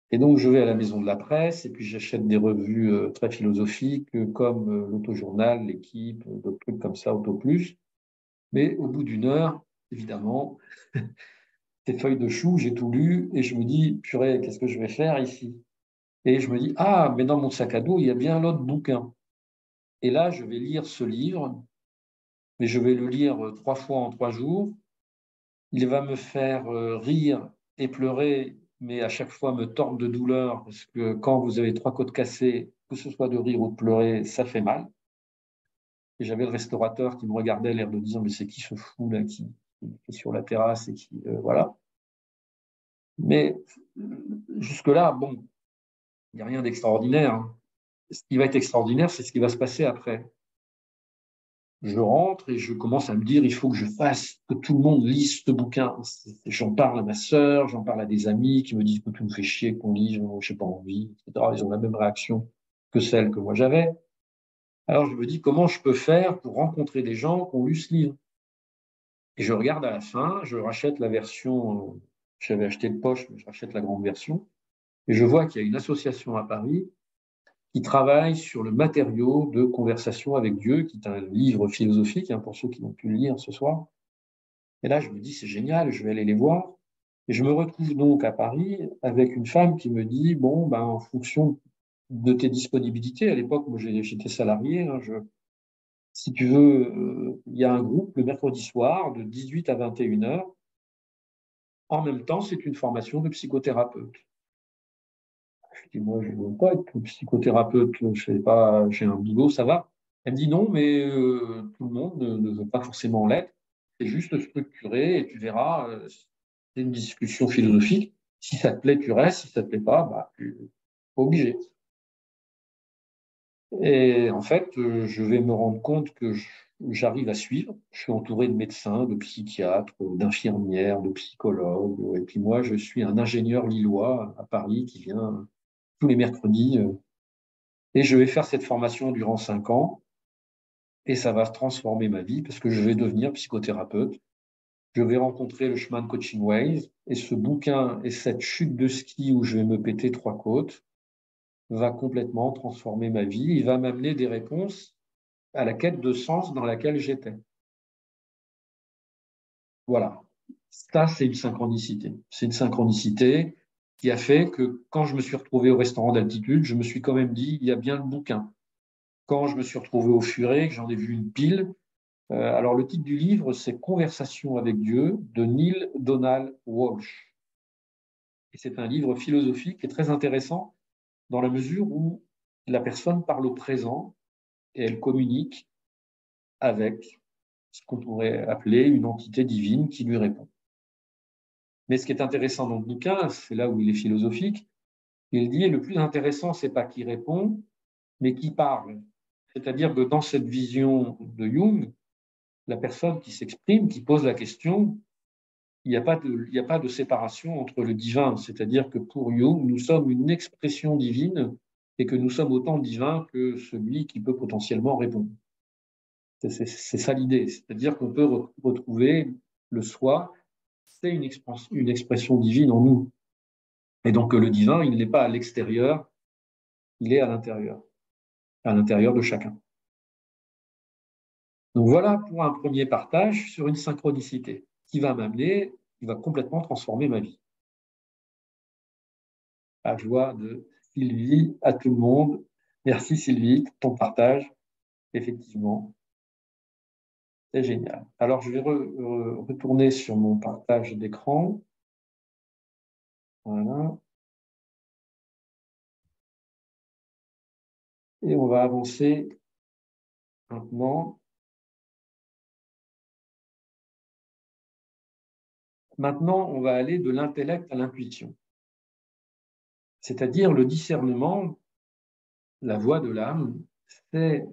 A: Et donc, je vais à la maison de la presse et puis j'achète des revues très philosophiques comme l'Autojournal, l'Équipe, d'autres trucs comme ça, Auto Plus. Mais au bout d'une heure, évidemment, ces feuilles de chou, j'ai tout lu et je me dis, purée, qu'est-ce que je vais faire ici? Et je me dis, ah, mais dans mon sac à dos, il y a bien l'autre bouquin. Et là, je vais lire ce livre, mais je vais le lire 3 fois en 3 jours. Il va me faire rire et pleurer, mais à chaque fois me tordre de douleur, parce que quand vous avez 3 côtes cassées, que ce soit de rire ou de pleurer, ça fait mal. Et j'avais le restaurateur qui me regardait, l'air de dire, mais c'est qui ce fou là qui est sur la terrasse et qui, voilà. Mais jusque-là, bon, il n'y a rien d'extraordinaire. Ce qui va être extraordinaire, c'est ce qui va se passer après. je rentre et je commence à me dire, il faut que je fasse, que tout le monde lise ce bouquin. J'en parle à ma sœur, j'en parle à des amis qui me disent que tout me fait chier qu'on lise, je n'ai pas envie, etc. Ils ont la même réaction que celle que moi j'avais. Alors je me dis, comment je peux faire pour rencontrer des gens qui ont lu ce livre? Et je regarde à la fin, je rachète la version, j'avais acheté de poche, mais je rachète la grande version, et je vois qu'il y a une association à Paris qui travaille sur le matériau de Conversation avec Dieu, qui est un livre philosophique, hein, pour ceux qui n'ont pu le lire ce soir. Et là, je me dis, c'est génial, je vais aller les voir. Et je me retrouve donc à Paris avec une femme qui me dit, bon, ben, en fonction de tes disponibilités, à l'époque, moi j'étais salarié, hein, si tu veux, il y a un groupe le mercredi soir de 18 à 21 heures. En même temps, c'est une formation de psychothérapeute. Je dis, moi, je ne veux pas être psychothérapeute, je sais pas, j'ai un boulot, ça va. Elle me dit non, mais tout le monde ne veut pas forcément l'être. C'est juste structuré et tu verras, c'est une discussion philosophique. Si ça te plaît, tu restes. Si ça te plaît pas, bah, tu n'es pas obligé. Et en fait, je vais me rendre compte que j'arrive à suivre. Je suis entouré de médecins, de psychiatres, d'infirmières, de psychologues. Et puis moi, je suis un ingénieur lillois à Paris qui vient tous les mercredis. Et je vais faire cette formation durant 5 ans. Et ça va transformer ma vie parce que je vais devenir psychothérapeute. Je vais rencontrer le chemin de Coaching Ways. Et ce bouquin et cette chute de ski où je vais me péter 3 côtes va complètement transformer ma vie. Il va m'amener des réponses à la quête de sens dans laquelle j'étais. Voilà. Ça, c'est une synchronicité. C'est une synchronicité qui a fait que quand je me suis retrouvé au restaurant d'altitude, je me suis quand même dit, il y a bien le bouquin. Quand je me suis retrouvé au furet, que j'en ai vu une pile, alors le titre du livre, c'est Conversation avec Dieu de Neale Donald Walsch. Et c'est un livre philosophique et très intéressant dans la mesure où la personne parle au présent et elle communique avec ce qu'on pourrait appeler une entité divine qui lui répond. Mais ce qui est intéressant dans le bouquin, c'est là où il est philosophique, il dit le plus intéressant, c'est pas qui répond, mais qui parle. C'est-à-dire que dans cette vision de Jung, la personne qui s'exprime, qui pose la question, il n'y a pas de séparation entre le divin. C'est-à-dire que pour Jung, nous sommes une expression divine et que nous sommes autant divins que celui qui peut potentiellement répondre. C'est ça l'idée. C'est-à-dire qu'on peut retrouver le soi, c'est une expression divine en nous. Et donc le divin, il n'est pas à l'extérieur, il est à l'intérieur de chacun. Donc voilà pour un premier partage sur une synchronicité qui va m'amener, qui va complètement transformer ma vie. À joie de Sylvie, à tout le monde. Merci Sylvie pour ton partage. Effectivement, c'est génial. Alors je vais retourner sur mon partage d'écran. Voilà. Et on va avancer maintenant. Maintenant, on va aller de l'intellect à l'intuition. C'est-à-dire le discernement, la voie de l'âme, c'est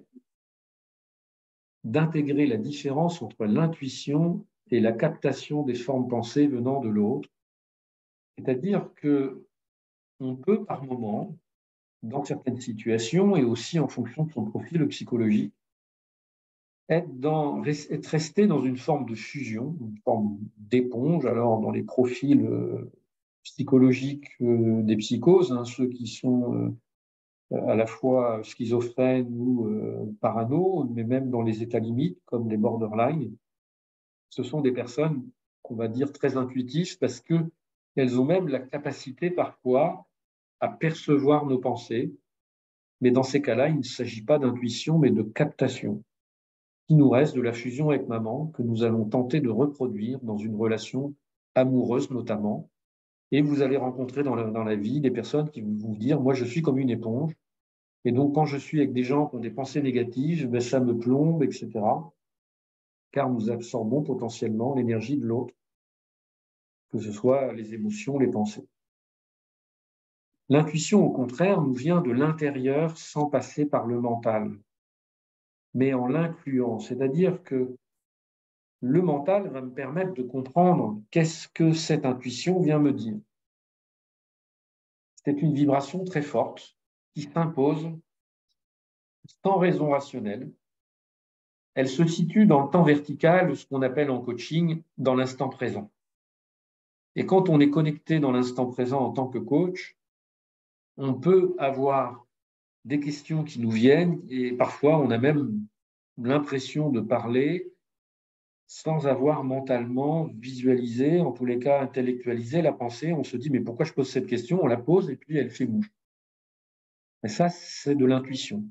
A: d'intégrer la différence entre l'intuition et la captation des formes pensées venant de l'autre. C'est-à-dire qu'on peut, par moment, dans certaines situations et aussi en fonction de son profil psychologique, être resté dans une forme de fusion, une forme d'éponge. Alors, dans les profils psychologiques des psychoses, hein, ceux qui sont à la fois schizophrènes ou parano, mais même dans les états limites, comme les borderline, ce sont des personnes qu'on va dire très intuitives parce qu'elles ont même la capacité parfois à percevoir nos pensées. Mais dans ces cas-là, il ne s'agit pas d'intuition, mais de captation. Il nous reste de la fusion avec maman que nous allons tenter de reproduire dans une relation amoureuse notamment. Et vous allez rencontrer dans la vie des personnes qui vont vous dire, moi je suis comme une éponge. Et donc quand je suis avec des gens qui ont des pensées négatives, ben, ça me plombe, etc. Car nous absorbons potentiellement l'énergie de l'autre, que ce soit les émotions, les pensées. L'intuition, au contraire, nous vient de l'intérieur sans passer par le mental. mais en l'incluant. C'est-à-dire que le mental va me permettre de comprendre qu'est-ce que cette intuition vient me dire. C'est une vibration très forte qui s'impose sans raison rationnelle. Elle se situe dans le temps vertical, ce qu'on appelle en coaching, dans l'instant présent. Et quand on est connecté dans l'instant présent en tant que coach, on peut avoir des questions qui nous viennent et parfois on a même l'impression de parler sans avoir mentalement visualisé, en tous les cas intellectualisé la pensée. On se dit mais pourquoi je pose cette question? On la pose et puis elle fait bouche. Et ça, c'est de l'intuition.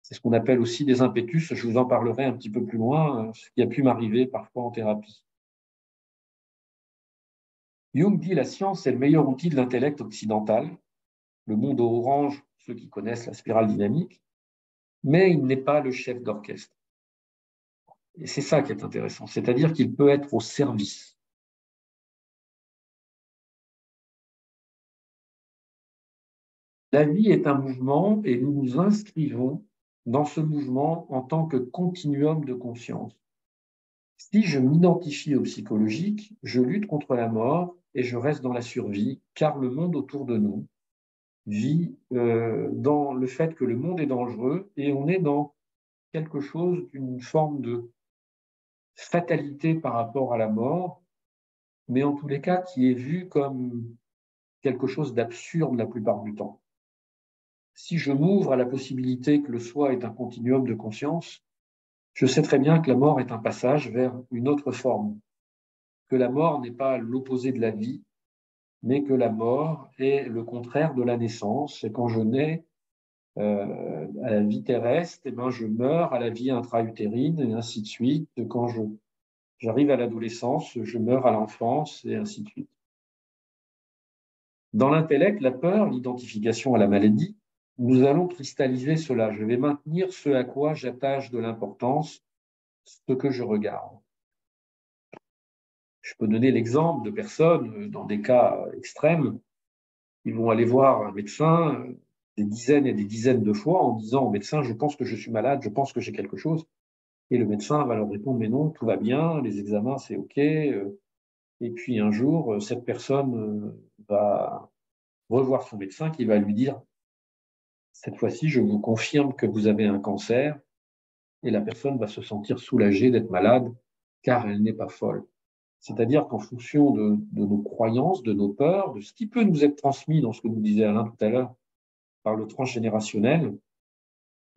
A: C'est ce qu'on appelle aussi des impétus. Je vous en parlerai un petit peu plus loin, ce qui a pu m'arriver parfois en thérapie. Jung dit la science est le meilleur outil de l'intellect occidental. Le monde orange, ceux qui connaissent la spirale dynamique, mais il n'est pas le chef d'orchestre. Et c'est ça qui est intéressant, c'est-à-dire qu'il peut être au service. La vie est un mouvement et nous nous inscrivons dans ce mouvement en tant que continuum de conscience. Si je m'identifie au psychologique, je lutte contre la mort et je reste dans la survie, car le monde autour de nous vit dans le fait que le monde est dangereux et on est dans quelque chose d'une forme de fatalité par rapport à la mort, mais en tous les cas qui est vu comme quelque chose d'absurde la plupart du temps. Si je m'ouvre à la possibilité que le soi est un continuum de conscience, je sais très bien que la mort est un passage vers une autre forme, que la mort n'est pas l'opposé de la vie, mais que la mort est le contraire de la naissance. Et quand je nais à la vie terrestre, eh ben, je meurs à la vie intra-utérine, et ainsi de suite. Quand j'arrive à l'adolescence, je meurs à l'enfance, et ainsi de suite. Dans l'intellect, la peur, l'identification à la maladie, nous allons cristalliser cela. Je vais maintenir ce à quoi j'attache de l'importance, ce que je regarde. Je peux donner l'exemple de personnes, dans des cas extrêmes, qui vont aller voir un médecin des dizaines et des dizaines de fois en disant au médecin « je pense que je suis malade, je pense que j'ai quelque chose ». Et le médecin va leur répondre « mais non, tout va bien, les examens c'est OK ». Et puis un jour, cette personne va revoir son médecin qui va lui dire « cette fois-ci, je vous confirme que vous avez un cancer ». Et la personne va se sentir soulagée d'être malade car elle n'est pas folle. C'est-à-dire qu'en fonction de nos croyances, de nos peurs, de ce qui peut nous être transmis dans ce que nous disait Alain tout à l'heure par le transgénérationnel,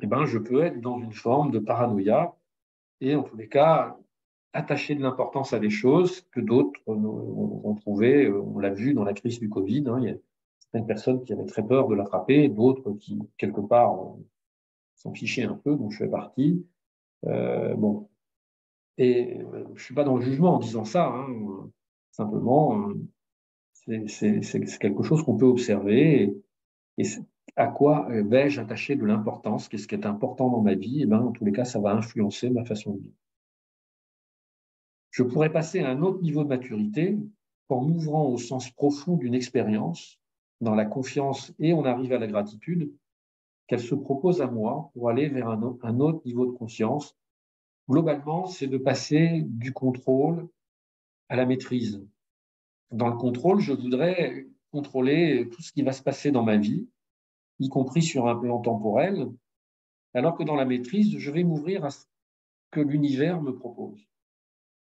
A: eh ben, je peux être dans une forme de paranoïa et en tous les cas attacher de l'importance à des choses que d'autres ont trouvé, on l'a vu dans la crise du Covid, il y a certaines personnes qui avaient très peur de l'attraper, d'autres qui, quelque part, s'en fichaient un peu, dont je fais partie. Bon. Et je ne suis pas dans le jugement en disant ça, simplement, c'est quelque chose qu'on peut observer et à quoi vais-je attacher de l'importance, qu'est-ce qui est important dans ma vie, et ben, en tous les cas, ça va influencer ma façon de vivre. Je pourrais passer à un autre niveau de maturité en m'ouvrant au sens profond d'une expérience, dans la confiance et on arrive à la gratitude, qu'elle se propose à moi pour aller vers un autre niveau de conscience. Globalement, c'est de passer du contrôle à la maîtrise. Dans le contrôle, je voudrais contrôler tout ce qui va se passer dans ma vie, y compris sur un plan temporel, alors que dans la maîtrise, je vais m'ouvrir à ce que l'univers me propose.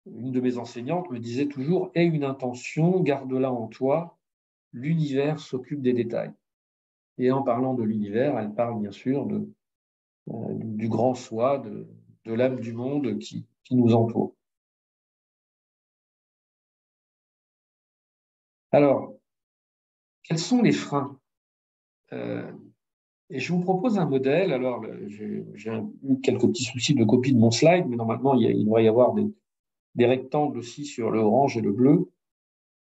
A: Une de mes enseignantes me disait toujours « aie une intention, garde-la en toi, l'univers s'occupe des détails ». Et en parlant de l'univers, elle parle bien sûr du grand soi, de l'âme du monde qui nous entoure. Alors, quels sont les freins et je vous propose un modèle. Alors, j'ai eu quelques petits soucis de copie de mon slide, mais normalement, il doit y avoir des rectangles aussi sur le orange et le bleu.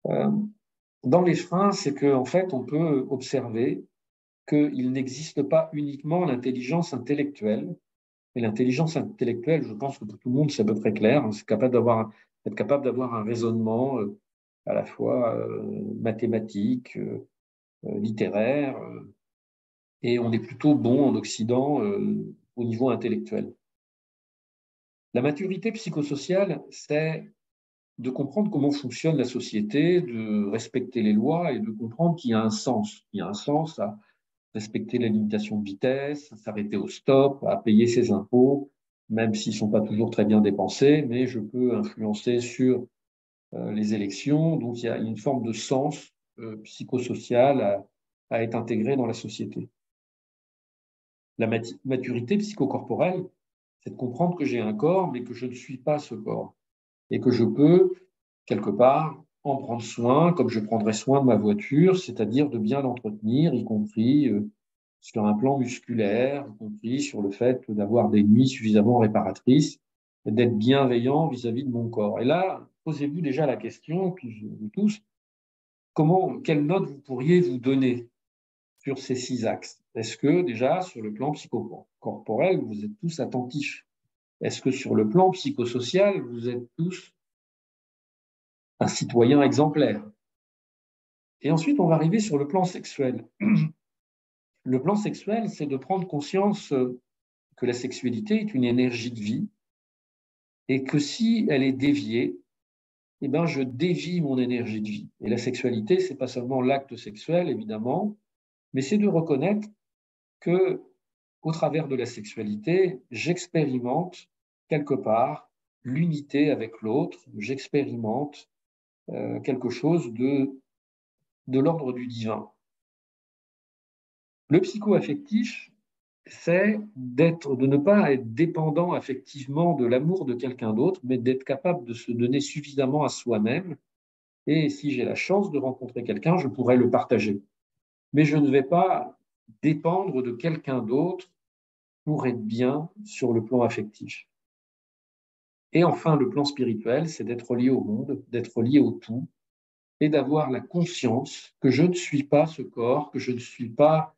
A: Dans les freins, c'est qu'en fait, on peut observer qu'il n'existe pas uniquement l'intelligence intellectuelle. Et l'intelligence intellectuelle, je pense que pour tout le monde, c'est à peu près clair. C'est être capable d'avoir un raisonnement à la fois mathématique, littéraire, et on est plutôt bon en Occident au niveau intellectuel. La maturité psychosociale, c'est de comprendre comment fonctionne la société, de respecter les lois et de comprendre qu'il y a un sens. Il y a un sens à respecter la limitation de vitesse, à s'arrêter au stop, à payer ses impôts, même s'ils ne sont pas toujours très bien dépensés, mais je peux influencer sur les élections. Donc il y a une forme de sens psychosocial à être intégré dans la société. La maturité psychocorporelle, c'est de comprendre que j'ai un corps, mais que je ne suis pas ce corps. Et que je peux, quelque part, en prendre soin, comme je prendrais soin de ma voiture, c'est-à-dire de bien l'entretenir, y compris sur un plan musculaire, y compris sur le fait d'avoir des nuits suffisamment réparatrices, et d'être bienveillant vis-à-vis de mon corps. Et là, posez-vous déjà la question, vous tous, quelle note vous pourriez vous donner sur ces 6 axes? Est-ce que déjà, sur le plan psychocorporel, vous êtes tous attentifs? Est-ce que sur le plan psychosocial, vous êtes tous un citoyen exemplaire? Et ensuite, on va arriver sur le plan sexuel. Le plan sexuel, c'est de prendre conscience que la sexualité est une énergie de vie et que si elle est déviée, eh ben, je dévie mon énergie de vie. Et la sexualité, ce n'est pas seulement l'acte sexuel, évidemment, mais c'est de reconnaître que, au travers de la sexualité, j'expérimente quelque part l'unité avec l'autre, j'expérimente quelque chose de l'ordre du divin. Le psycho-affectif, c'est de ne pas être dépendant affectivement de l'amour de quelqu'un d'autre, mais d'être capable de se donner suffisamment à soi-même. Et si j'ai la chance de rencontrer quelqu'un, je pourrais le partager. Mais je ne vais pas dépendre de quelqu'un d'autre pour être bien sur le plan affectif. Et enfin, le plan spirituel, c'est d'être lié au monde, d'être lié au tout, et d'avoir la conscience que je ne suis pas ce corps, que je ne suis pas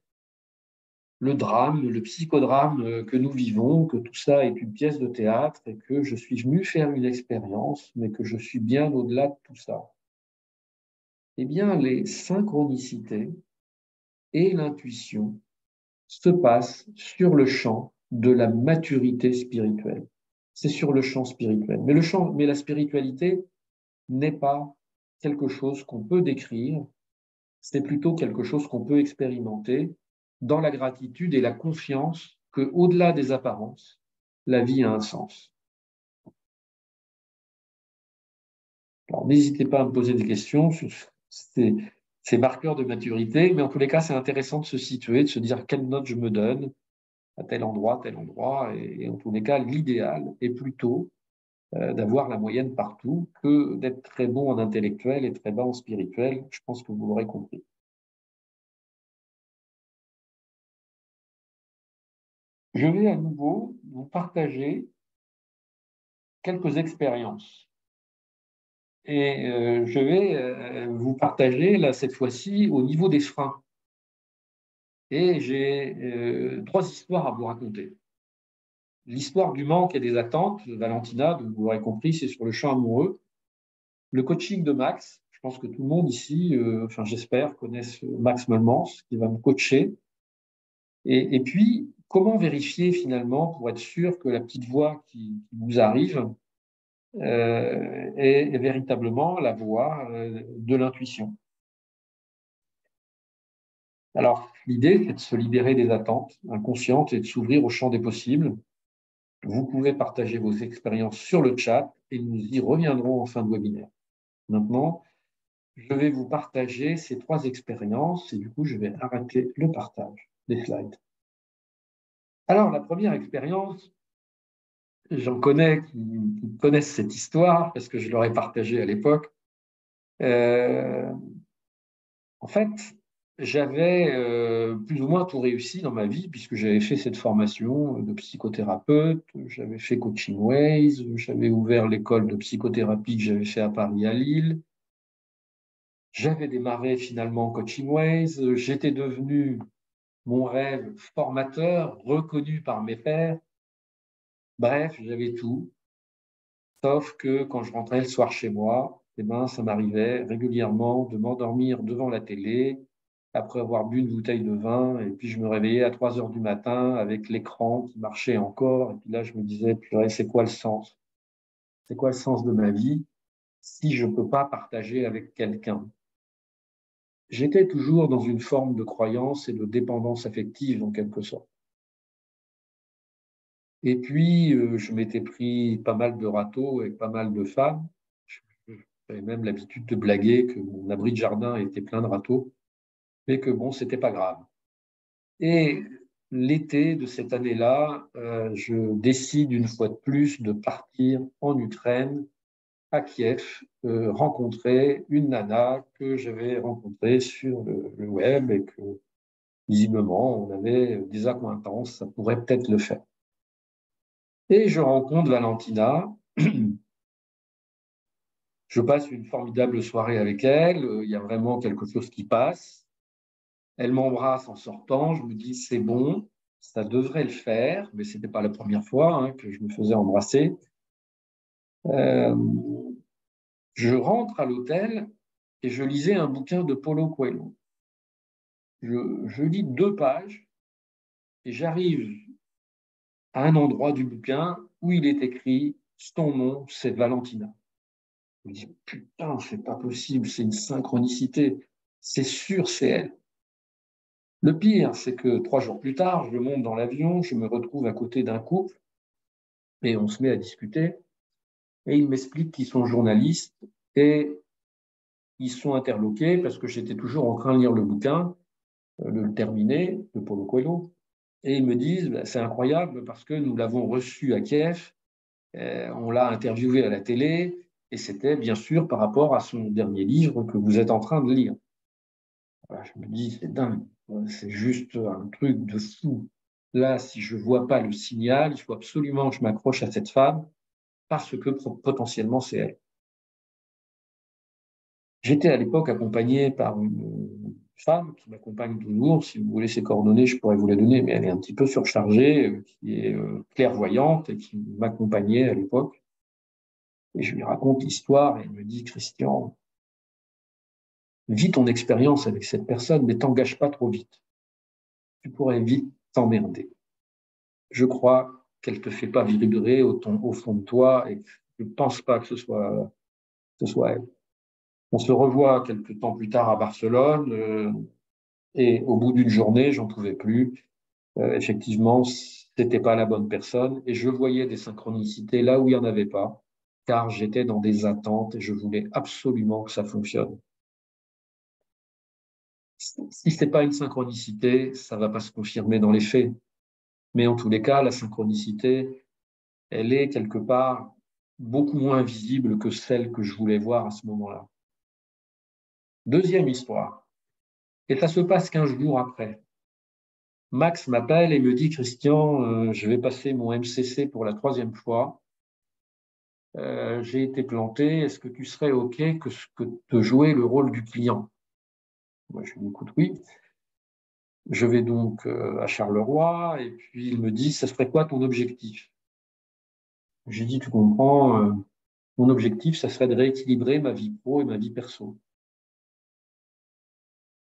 A: le drame, le psychodrame que nous vivons, que tout ça est une pièce de théâtre et que je suis venu faire une expérience, mais que je suis bien au-delà de tout ça. Eh bien, les synchronicités et l'intuition se passent sur le champ de la maturité spirituelle. C'est sur le champ spirituel. Mais la spiritualité n'est pas quelque chose qu'on peut décrire, c'est plutôt quelque chose qu'on peut expérimenter dans la gratitude et la confiance qu'au-delà des apparences, la vie a un sens. Alors, n'hésitez pas à me poser des questions sur ces marqueurs de maturité, mais en tous les cas, c'est intéressant de se situer, de se dire quelle note je me donne à tel endroit, et en tous les cas, l'idéal est plutôt d'avoir la moyenne partout que d'être très bon en intellectuel et très bas en spirituel. Je pense que vous l'aurez compris. Je vais à nouveau vous partager quelques expériences. Et je vais vous partager, là, cette fois-ci, au niveau des freins. Et j'ai 3 histoires à vous raconter. L'histoire du manque et des attentes, Valentina, donc vous l'aurez compris, c'est sur le champ amoureux. Le coaching de Max, je pense que tout le monde ici, enfin j'espère, connaisse Max Melmans, qui va me coacher. Et puis, comment vérifier finalement pour être sûr que la petite voix qui vous arrive est véritablement la voix de l'intuition. Alors, l'idée, c'est de se libérer des attentes inconscientes et de s'ouvrir au champ des possibles. Vous pouvez partager vos expériences sur le chat et nous y reviendrons en fin de webinaire. Maintenant, je vais vous partager ces 3 expériences et du coup, je vais arrêter le partage des slides. Alors, la première expérience, j'en connais qui connaissent cette histoire parce que je leur ai partagé à l'époque. En fait, j'avais plus ou moins tout réussi dans ma vie puisque j'avais fait cette formation de psychothérapeute, j'avais fait Coaching Ways, j'avais ouvert l'école de psychothérapie que j'avais fait à Paris, à Lille. J'avais démarré finalement Coaching Ways, j'étais devenu mon rêve formateur, reconnu par mes pairs. Bref, j'avais tout. Sauf que quand je rentrais le soir chez moi, eh ben, ça m'arrivait régulièrement de m'endormir devant la télé après avoir bu une bouteille de vin, et puis je me réveillais à 3 heures du matin avec l'écran qui marchait encore, et puis là je me disais, purée, c'est quoi le sens? C'est quoi le sens de ma vie si je ne peux pas partager avec quelqu'un? J'étais toujours dans une forme de croyance et de dépendance affective en quelque sorte. Et puis, je m'étais pris pas mal de râteaux avec pas mal de femmes. J'avais même l'habitude de blaguer que mon abri de jardin était plein de râteaux, mais que bon, c'était pas grave. Et l'été de cette année-là, je décide une fois de plus de partir en Ukraine, à Kiev, rencontrer une nana que j'avais rencontrée sur le web et que visiblement on avait des accointances, ça pourrait peut-être le faire. Et je rencontre Valentina. Je passe une formidable soirée avec elle. Il y a vraiment quelque chose qui passe. Elle m'embrasse en sortant. Je me dis, c'est bon, ça devrait le faire. Mais ce n'était pas la première fois que je me faisais embrasser. Je rentre à l'hôtel et je lisais un bouquin de Paulo Coelho. Je lis 2 pages et j'arrive à un endroit du bouquin où il est écrit « Son nom, c'est Valentina ». Je me dis « Putain, c'est pas possible, c'est une synchronicité. C'est sûr, c'est elle ». Le pire, c'est que 3 jours plus tard, je monte dans l'avion, je me retrouve à côté d'un couple et on se met à discuter. Et ils m'expliquent qu'ils sont journalistes et ils sont interloqués parce que j'étais toujours en train de lire le bouquin, de le terminer, de Paulo Coelho. Et ils me disent, c'est incroyable parce que nous l'avons reçu à Kiev, on l'a interviewé à la télé, et c'était bien sûr par rapport à son dernier livre que vous êtes en train de lire. Voilà, je me dis, c'est dingue, c'est juste un truc de fou. Là, si je ne vois pas le signal, il faut absolument que je m'accroche à cette femme parce que potentiellement c'est elle. J'étais à l'époque accompagné par une femme qui m'accompagne toujours. Si vous voulez ses coordonnées, je pourrais vous les donner, mais elle est un petit peu surchargée, qui est clairvoyante et qui m'accompagnait à l'époque. Et je lui raconte l'histoire et elle me dit, Christian, vis ton expérience avec cette personne, mais t'engage pas trop vite. Tu pourrais vite t'emmerder. Je crois qu'elle te fait pas vibrer au fond de toi et je ne pense pas que ce soit elle. On se revoit quelques temps plus tard à Barcelone et au bout d'une journée, j'en pouvais plus. Effectivement, c'était pas la bonne personne et je voyais des synchronicités là où il n'y en avait pas, car j'étais dans des attentes et je voulais absolument que ça fonctionne. Si ce n'est pas une synchronicité, ça ne va pas se confirmer dans les faits. Mais en tous les cas, la synchronicité, elle est quelque part beaucoup moins visible que celle que je voulais voir à ce moment-là. Deuxième histoire, et ça se passe 15 jours après. Max m'appelle et me dit, Christian, je vais passer mon MCC pour la 3e fois. J'ai été planté, est-ce que tu serais OK de jouer le rôle du client? Moi, je lui dis, écoute, oui. Je vais donc à Charleroi et puis il me dit, ça serait quoi ton objectif? J'ai dit, tu comprends, mon objectif, ça serait de rééquilibrer ma vie pro et ma vie perso.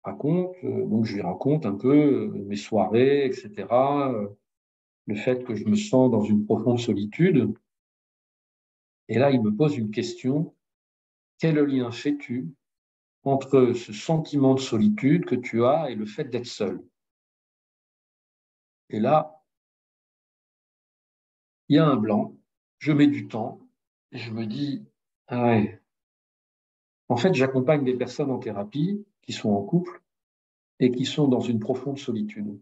A: Donc je lui raconte un peu mes soirées, etc., le fait que je me sens dans une profonde solitude. Et là, il me pose une question, quel lien fais-tu entre ce sentiment de solitude que tu as et le fait d'être seul? Et là, il y a un blanc, je mets du temps, et je me dis, ah ouais, en fait, j'accompagne des personnes en thérapie qui sont en couple et qui sont dans une profonde solitude.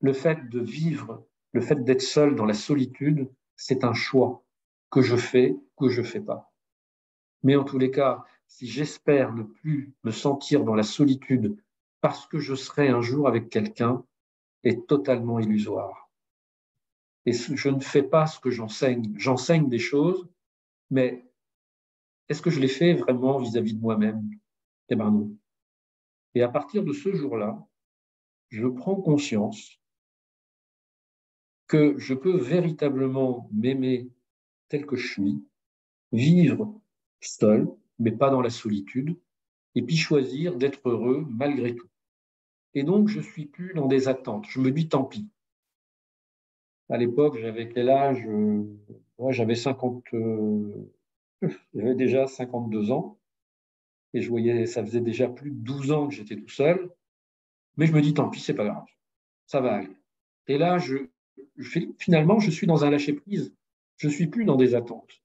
A: Le fait de vivre, le fait d'être seul dans la solitude, c'est un choix que je fais, que je ne fais pas. Mais en tous les cas, si j'espère ne plus me sentir dans la solitude parce que je serai un jour avec quelqu'un, est totalement illusoire. Et je ne fais pas ce que j'enseigne. J'enseigne des choses, mais est-ce que je les fais vraiment vis-à-vis de moi-même? Eh bien non. Et à partir de ce jour-là, je prends conscience que je peux véritablement m'aimer tel que je suis, vivre seul, mais pas dans la solitude, et puis choisir d'être heureux malgré tout. Et donc, je ne suis plus dans des attentes. Je me dis tant pis. À l'époque, j'avais quel âge? Ouais, j'avais j'avais déjà 52 ans et je voyais, ça faisait déjà plus de 12 ans que j'étais tout seul. Mais je me dis tant pis, c'est pas grave, ça va aller. Et là, finalement, je suis dans un lâcher-prise. Je ne suis plus dans des attentes.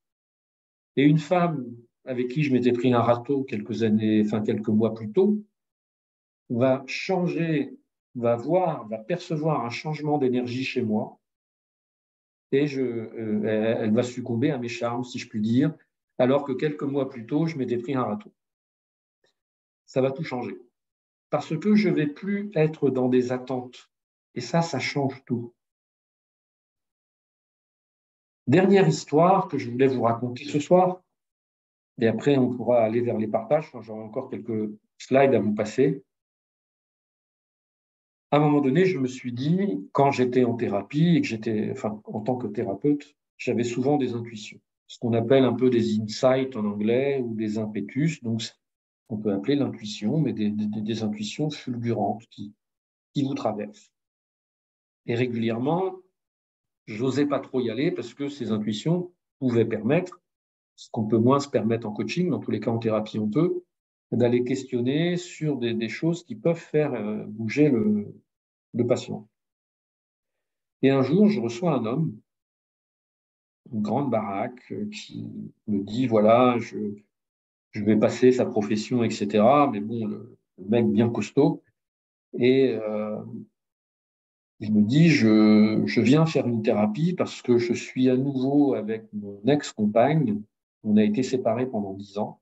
A: Et une femme avec qui je m'étais pris un râteau quelques mois plus tôt, va changer, va percevoir un changement d'énergie chez moi et elle va succomber à mes charmes, si je puis dire, alors que quelques mois plus tôt, je m'étais pris un râteau. Ça va tout changer. Parce que je ne vais plus être dans des attentes. Et ça change tout. Dernière histoire que je voulais vous raconter ce soir, et après on pourra aller vers les partages, j'aurai encore quelques slides à vous passer. À un moment donné, je me suis dit, quand j'étais en thérapie et en tant que thérapeute, j'avais souvent des intuitions, ce qu'on appelle un peu des insights en anglais ou des impétus. Donc, on peut appeler l'intuition, mais des intuitions fulgurantes qui vous traversent. Et régulièrement, j'osais pas trop y aller parce que ces intuitions pouvaient permettre, ce qu'on peut moins se permettre en coaching, dans tous les cas en thérapie on peut, d'aller questionner sur des choses qui peuvent faire bouger le patient. Et un jour, je reçois un homme, une grande baraque, qui me dit, voilà, je vais passer sa profession, etc. Mais bon, le mec bien costaud. Et il me dit, je viens faire une thérapie parce que je suis à nouveau avec mon ex-compagne. On a été séparés pendant 10 ans.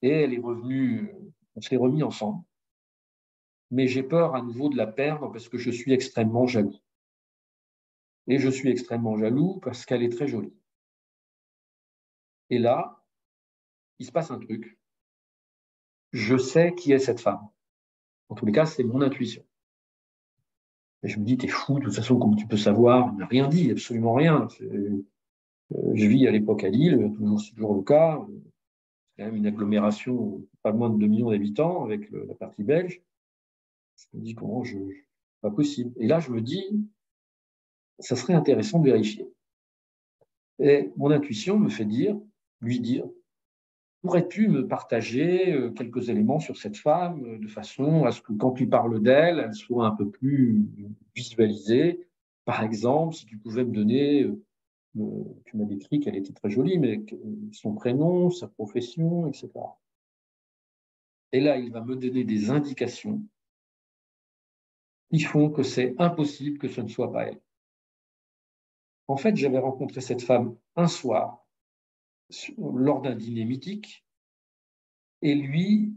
A: Et elle est revenue, on s'est remis ensemble. Mais j'ai peur à nouveau de la perdre parce que je suis extrêmement jaloux. Et je suis extrêmement jaloux parce qu'elle est très jolie. Et là, il se passe un truc. Je sais qui est cette femme. En tous les cas, c'est mon intuition. Et je me dis, t'es fou, de toute façon, comment tu peux savoir? Il n'a rien dit, absolument rien. Je vis à l'époque à Lille, c'est toujours le cas. C'est quand même une agglomération, pas moins de 2 millions d'habitants, avec la partie belge. Je me dis, pas possible. Et là, je me dis, ça serait intéressant de vérifier. Et mon intuition me fait lui dire, pourrais-tu me partager quelques éléments sur cette femme de façon à ce que quand tu parles d'elle, elle soit un peu plus visualisée? Par exemple, si tu pouvais me donner, tu m'as décrit qu'elle était très jolie, mais son prénom, sa profession, etc. Et là, il va me donner des indications qui font que c'est impossible que ce ne soit pas elle. En fait, j'avais rencontré cette femme un soir lors d'un dîner mythique, et lui,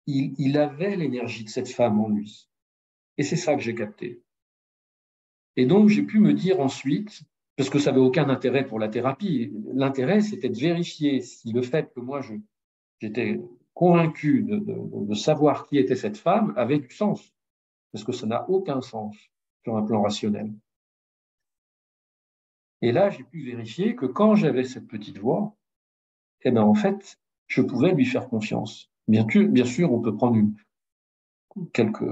A: il avait l'énergie de cette femme en lui. Et c'est ça que j'ai capté. Et donc, j'ai pu me dire ensuite, parce que ça n'avait aucun intérêt pour la thérapie, l'intérêt, c'était de vérifier si le fait que moi, j'étais convaincu de savoir qui était cette femme avait du sens, parce que ça n'a aucun sens sur un plan rationnel. Et là, j'ai pu vérifier que quand j'avais cette petite voix, eh ben, en fait, je pouvais lui faire confiance. Bien sûr, on peut prendre quelques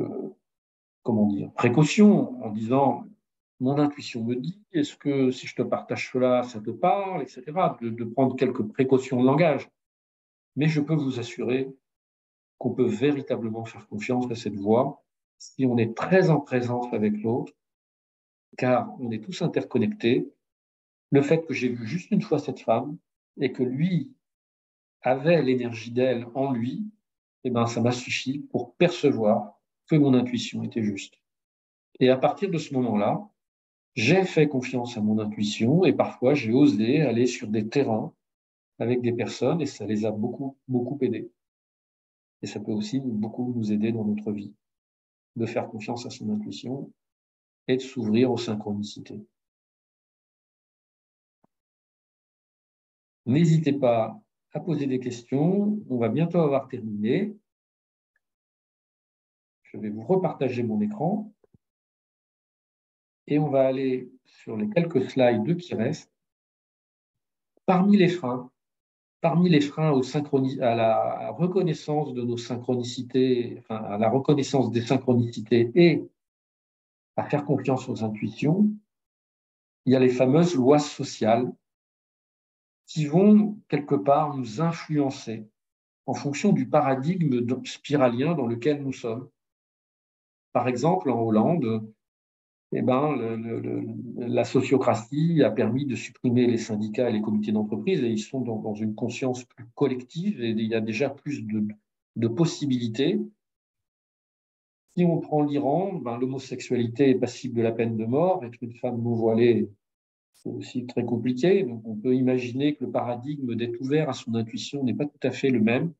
A: précautions en disant mon intuition me dit, est-ce que si je te partage cela, ça te parle, etc. De prendre quelques précautions de langage. Mais je peux vous assurer qu'on peut véritablement faire confiance à cette voix si on est très en présence avec l'autre, car on est tous interconnectés. Le fait que j'ai vu juste une fois cette femme et que lui avait l'énergie d'elle en lui, eh ben, ça m'a suffi pour percevoir que mon intuition était juste. Et à partir de ce moment-là, j'ai fait confiance à mon intuition et parfois j'ai osé aller sur des terrains avec des personnes et ça les a beaucoup, beaucoup aidés. Et ça peut aussi beaucoup nous aider dans notre vie, de faire confiance à son intuition et de s'ouvrir aux synchronicités. N'hésitez pas à poser des questions. On va bientôt avoir terminé. Je vais vous repartager mon écran et on va aller sur les quelques slides qui restent. Parmi les freins, parmi les freins à la reconnaissance de nos synchronicités, enfin, à la reconnaissance des synchronicités et à faire confiance aux intuitions, il y a les fameuses lois sociales qui vont quelque part nous influencer en fonction du paradigme spiralien dans lequel nous sommes. Par exemple, en Hollande, eh ben, la sociocratie a permis de supprimer les syndicats et les comités d'entreprise et ils sont dans une conscience plus collective et il y a déjà plus de possibilités. Si on prend l'Iran, ben, l'homosexualité est passible de la peine de mort. Être une femme non voilée, c'est aussi très compliqué. Donc, on peut imaginer que le paradigme d'être ouvert à son intuition n'est pas tout à fait le même.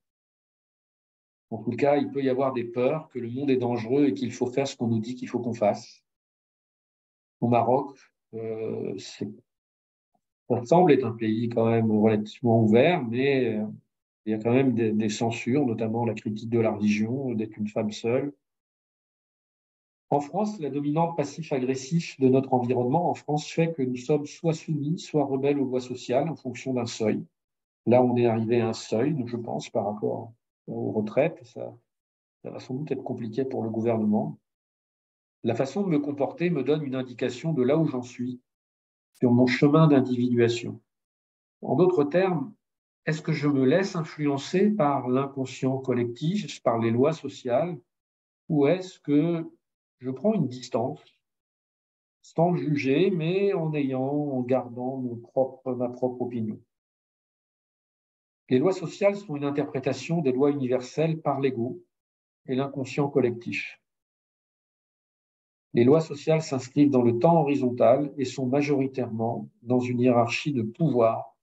A: En tout cas, il peut y avoir des peurs, que le monde est dangereux et qu'il faut faire ce qu'on nous dit qu'il faut qu'on fasse. Au Maroc, ça semble être un pays quand même relativement ouvert, mais il y a quand même des censures, notamment la critique de la religion, d'être une femme seule. En France, la dominante passif-agressif de notre environnement en France fait que nous sommes soit soumis, soit rebelles aux lois sociales en fonction d'un seuil. Là, on est arrivé à un seuil, je pense, par rapport aux retraites. Ça va sans doute être compliqué pour le gouvernement. La façon de me comporter me donne une indication de là où j'en suis, sur mon chemin d'individuation. En d'autres termes, est-ce que je me laisse influencer par l'inconscient collectif, par les lois sociales, ou est-ce que je prends une distance, sans juger, mais en gardant ma propre opinion? Les lois sociales sont une interprétation des lois universelles par l'ego et l'inconscient collectif. Les lois sociales s'inscrivent dans le temps horizontal et sont majoritairement dans une hiérarchie de pouvoir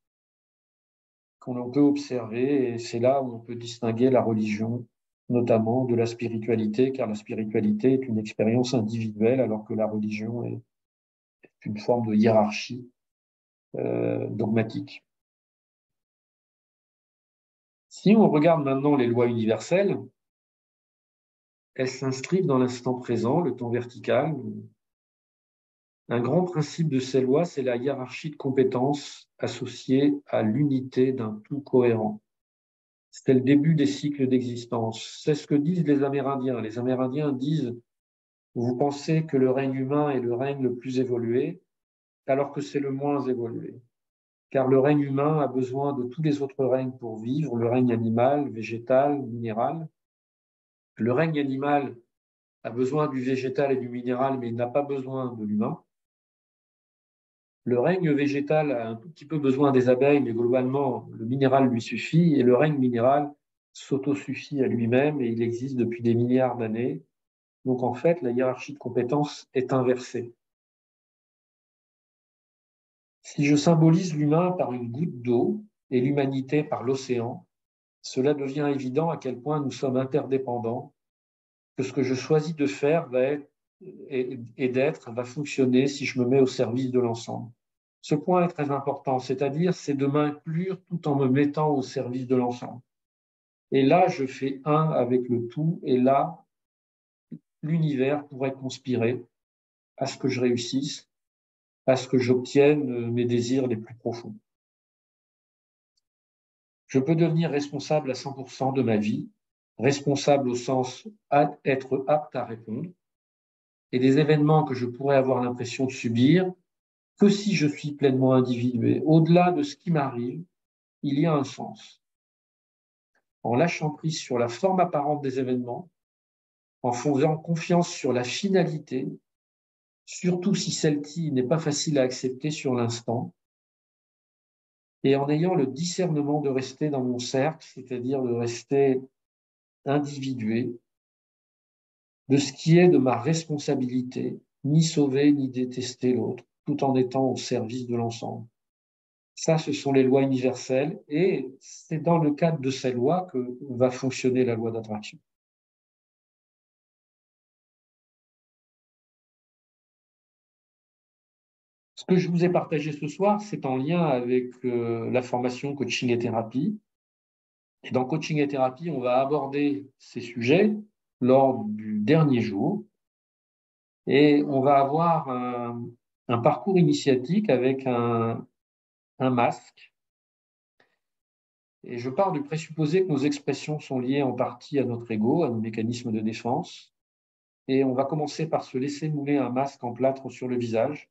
A: qu'on peut observer, et c'est là où on peut distinguer la religion, notamment de la spiritualité, car la spiritualité est une expérience individuelle, alors que la religion est une forme de hiérarchie dogmatique. Si on regarde maintenant les lois universelles, elles s'inscrivent dans l'instant présent, le temps vertical. Un grand principe de ces lois, c'est la hiérarchie de compétences associée à l'unité d'un tout cohérent. C'est le début des cycles d'existence. C'est ce que disent les Amérindiens. Les Amérindiens disent: vous pensez que le règne humain est le règne le plus évolué, alors que c'est le moins évolué. Car le règne humain a besoin de tous les autres règnes pour vivre, le règne animal, végétal, minéral. Le règne animal a besoin du végétal et du minéral, mais il n'a pas besoin de l'humain. Le règne végétal a un tout petit peu besoin des abeilles, mais globalement, le minéral lui suffit, et le règne minéral s'autosuffit à lui-même, et il existe depuis des milliards d'années. Donc en fait, la hiérarchie de compétences est inversée. Si je symbolise l'humain par une goutte d'eau et l'humanité par l'océan, cela devient évident à quel point nous sommes interdépendants, que ce que je choisis de faire et d'être va fonctionner si je me mets au service de l'ensemble. Ce point est très important, c'est-à-dire c'est de m'inclure tout en me mettant au service de l'ensemble. Et là, je fais un avec le tout, et là, l'univers pourrait conspirer à ce que je réussisse, à ce que j'obtienne mes désirs les plus profonds. Je peux devenir responsable à 100% de ma vie, responsable au sens être apte à répondre, et des événements que je pourrais avoir l'impression de subir, que si je suis pleinement individué. Au-delà de ce qui m'arrive, il y a un sens. En lâchant prise sur la forme apparente des événements, en faisant confiance sur la finalité, surtout si celle-ci n'est pas facile à accepter sur l'instant, et en ayant le discernement de rester dans mon cercle, c'est-à-dire de rester individué, de ce qui est de ma responsabilité, ni sauver ni détester l'autre, tout en étant au service de l'ensemble. Ça, ce sont les lois universelles, et c'est dans le cadre de ces lois que va fonctionner la loi d'attraction. Ce que je vous ai partagé ce soir, c'est en lien avec la formation coaching et thérapie. Et dans coaching et thérapie, on va aborder ces sujets lors du dernier jour, et on va avoir un parcours initiatique avec un masque Et je pars du présupposé que nos expressions sont liées en partie à notre ego, à nos mécanismes de défense. Et on va commencer par se laisser mouler un masque en plâtre sur le visage.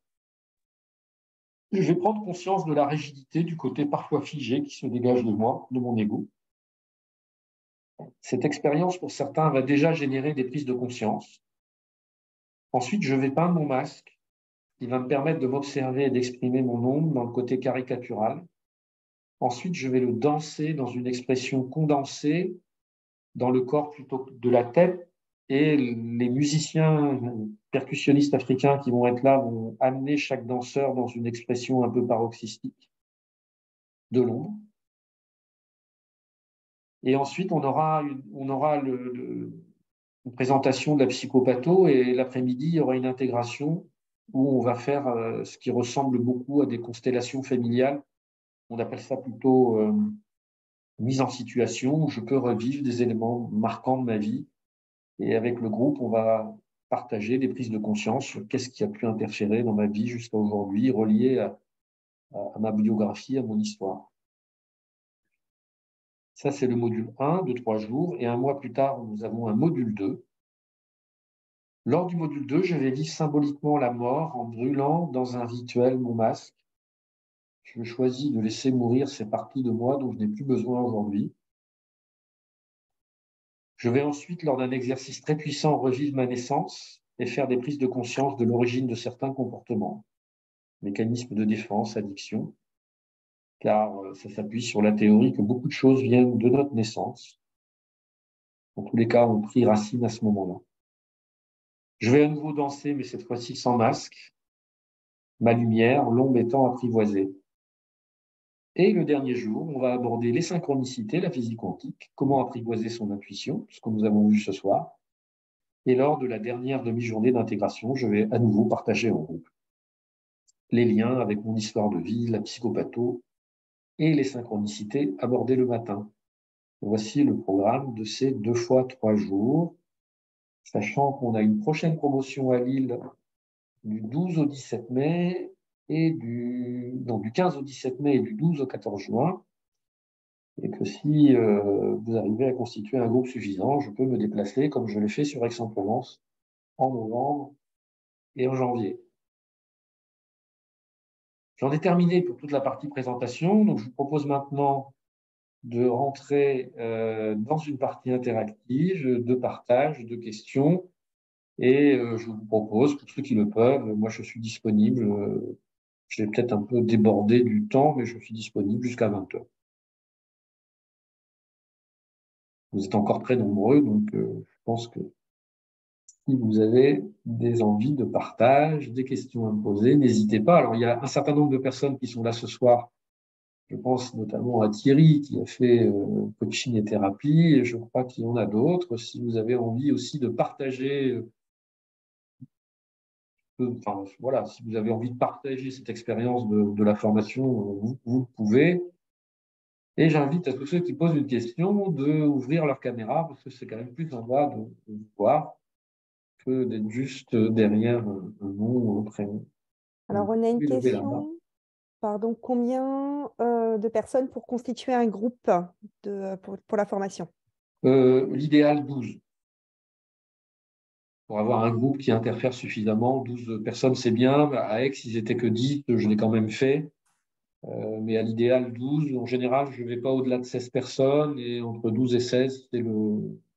A: Je vais prendre conscience de la rigidité, du côté parfois figé qui se dégage de moi, de mon ego. Cette expérience, pour certains, va déjà générer des prises de conscience. Ensuite, je vais peindre mon masque, qui va me permettre de m'observer et d'exprimer mon ombre dans le côté caricatural. Ensuite, je vais le danser dans une expression condensée dans le corps plutôt que de la tête. Et les musiciens percussionnistes africains qui vont être là vont amener chaque danseur dans une expression un peu paroxystique de l'ombre. Et ensuite, on aura une présentation de la psychopatho et l'après-midi, il y aura une intégration où on va faire ce qui ressemble beaucoup à des constellations familiales. On appelle ça plutôt mise en situation où je peux revivre des éléments marquants de ma vie. Et avec le groupe, on va partager des prises de conscience sur qu'est-ce qui a pu interférer dans ma vie jusqu'à aujourd'hui, relié à ma biographie, à mon histoire. Ça, c'est le module 1 de 3 jours. Et un mois plus tard, nous avons un module 2. Lors du module 2, je vais vivre symboliquement la mort en brûlant dans un rituel mon masque. Je choisis de laisser mourir ces parties de moi dont je n'ai plus besoin aujourd'hui. Je vais ensuite, lors d'un exercice très puissant, revivre ma naissance et faire des prises de conscience de l'origine de certains comportements, mécanismes de défense, addiction, car ça s'appuie sur la théorie que beaucoup de choses viennent de notre naissance. En tous les cas, on prit racine à ce moment-là. Je vais à nouveau danser, mais cette fois-ci sans masque, ma lumière, l'ombre étant apprivoisée. Et le dernier jour, on va aborder les synchronicités, la physique quantique, comment apprivoiser son intuition, ce que nous avons vu ce soir. Et lors de la dernière demi-journée d'intégration, je vais à nouveau partager en groupe les liens avec mon histoire de vie, la psychopatho et les synchronicités abordées le matin. Voici le programme de ces 2 fois 3 jours, sachant qu'on a une prochaine promotion à Lille du 12 au 17 mai et du 15 au 17 mai et du 12 au 14 juin. Et que si vous arrivez à constituer un groupe suffisant, je peux me déplacer comme je l'ai fait sur Aix-en-Provence en novembre et en janvier. J'en ai terminé pour toute la partie présentation, donc je vous propose maintenant de rentrer dans une partie interactive, de partage, de questions, et je vous propose, pour ceux qui le peuvent, moi je suis disponible, j'ai peut-être un peu débordé du temps, mais je suis disponible jusqu'à 20h. Vous êtes encore très nombreux, donc je pense que si vous avez des envies de partage, des questions à me poser, n'hésitez pas. Alors, il y a un certain nombre de personnes qui sont là ce soir. Je pense notamment à Thierry qui a fait coaching et thérapie, et je crois qu'il y en a d'autres. Si vous avez envie aussi de partager, voilà, si vous avez envie de partager cette expérience de la formation, vous pouvez. Et j'invite à tous ceux qui posent une question d'ouvrir leur caméra, parce que c'est quand même plus sympa de vous voir que d'être juste derrière un nom ou un prénom.
C: Alors, on a une question. Pardon, combien de personnes pour constituer un groupe pour la formation?
A: L'idéal, 12. Pour avoir un groupe qui interfère suffisamment, 12 personnes, c'est bien. À Aix, ils n'étaient que 10, je l'ai quand même fait. Mais à l'idéal, 12. En général, je ne vais pas au-delà de 16 personnes, et entre 12 et 16, c'est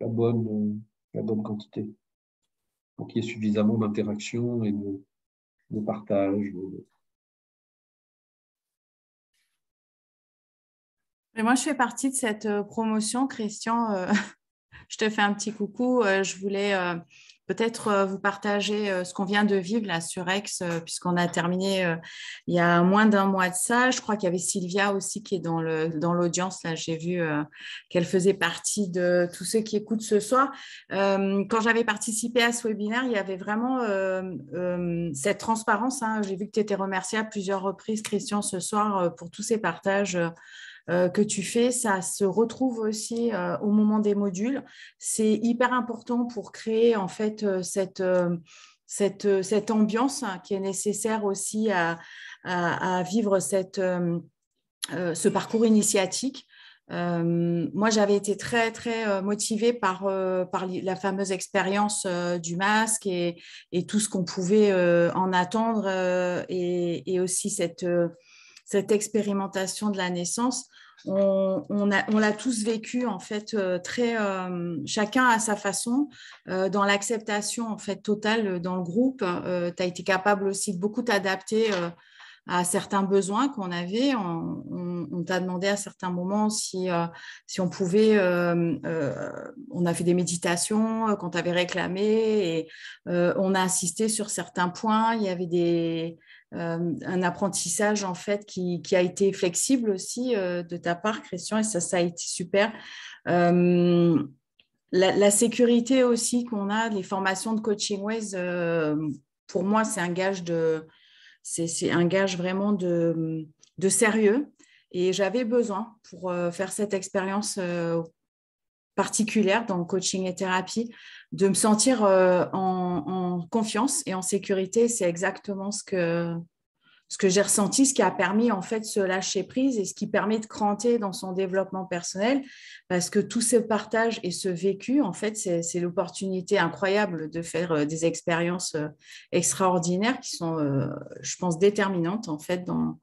A: la bonne quantité. Pour qu'il y ait suffisamment d'interaction et de partage.
D: Et moi, je fais partie de cette promotion, Christian. Je te fais un petit coucou. Je voulais peut-être vous partager ce qu'on vient de vivre là sur Aix, puisqu'on a terminé il y a moins d'un mois de ça. Je crois qu'il y avait Sylvia aussi qui est dans l'audience. Là, j'ai vu qu'elle faisait partie de tous ceux qui écoutent ce soir. Quand j'avais participé à ce webinaire, il y avait vraiment cette transparence. Hein. J'ai vu que tu étais remercié à plusieurs reprises, Christian, ce soir pour tous ces partages. Que tu fais, ça se retrouve aussi au moment des modules. C'est hyper important pour créer en fait cette ambiance qui est nécessaire aussi à vivre ce parcours initiatique. Moi, j'avais été très, très motivée par la fameuse expérience du masque et tout ce qu'on pouvait en attendre et aussi cette expérimentation de la naissance. On l'a tous vécu en fait chacun à sa façon dans l'acceptation en fait totale dans le groupe. Tu as été capable aussi de beaucoup t'adapter à certains besoins qu'on avait. On t'a demandé à certains moments si on pouvait. On a fait des méditations qu'on t'avait réclamées et on a insisté sur certains points. Il y avait un apprentissage en fait qui a été flexible aussi de ta part, Christian, et ça a été super. La sécurité aussi qu'on a, les formations de Coaching Ways, pour moi, c'est un gage vraiment de sérieux. Et j'avais besoin pour faire cette expérience particulière dans le coaching et thérapie, de me sentir en confiance et en sécurité. C'est exactement ce que j'ai ressenti, ce qui a permis en fait de se lâcher prise et ce qui permet de cranter dans son développement personnel, parce que tout ce partage et ce vécu, en fait, c'est l'opportunité incroyable de faire des expériences extraordinaires qui sont, je pense, déterminantes en fait dans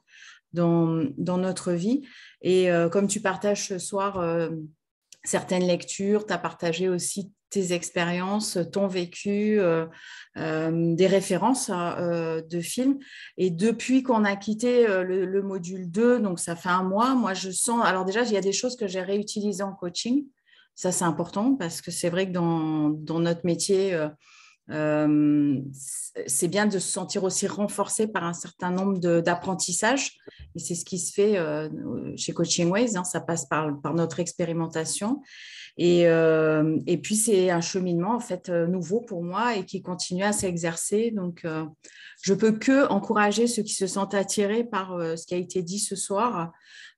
D: notre vie. Et comme tu partages ce soir certaines lectures, tu as partagé aussi tes expériences, ton vécu, des références de films. Et depuis qu'on a quitté le module 2, donc ça fait un mois, moi je sens… Alors déjà, il y a des choses que j'ai réutilisées en coaching. Ça, c'est important parce que c'est vrai que dans notre métier, c'est bien de se sentir aussi renforcé par un certain nombre d'apprentissages. Et c'est ce qui se fait chez Coaching Ways. Hein, ça passe par notre expérimentation. Et puis, c'est un cheminement en fait nouveau pour moi et qui continue à s'exercer. Donc, je peux que encourager ceux qui se sentent attirés par ce qui a été dit ce soir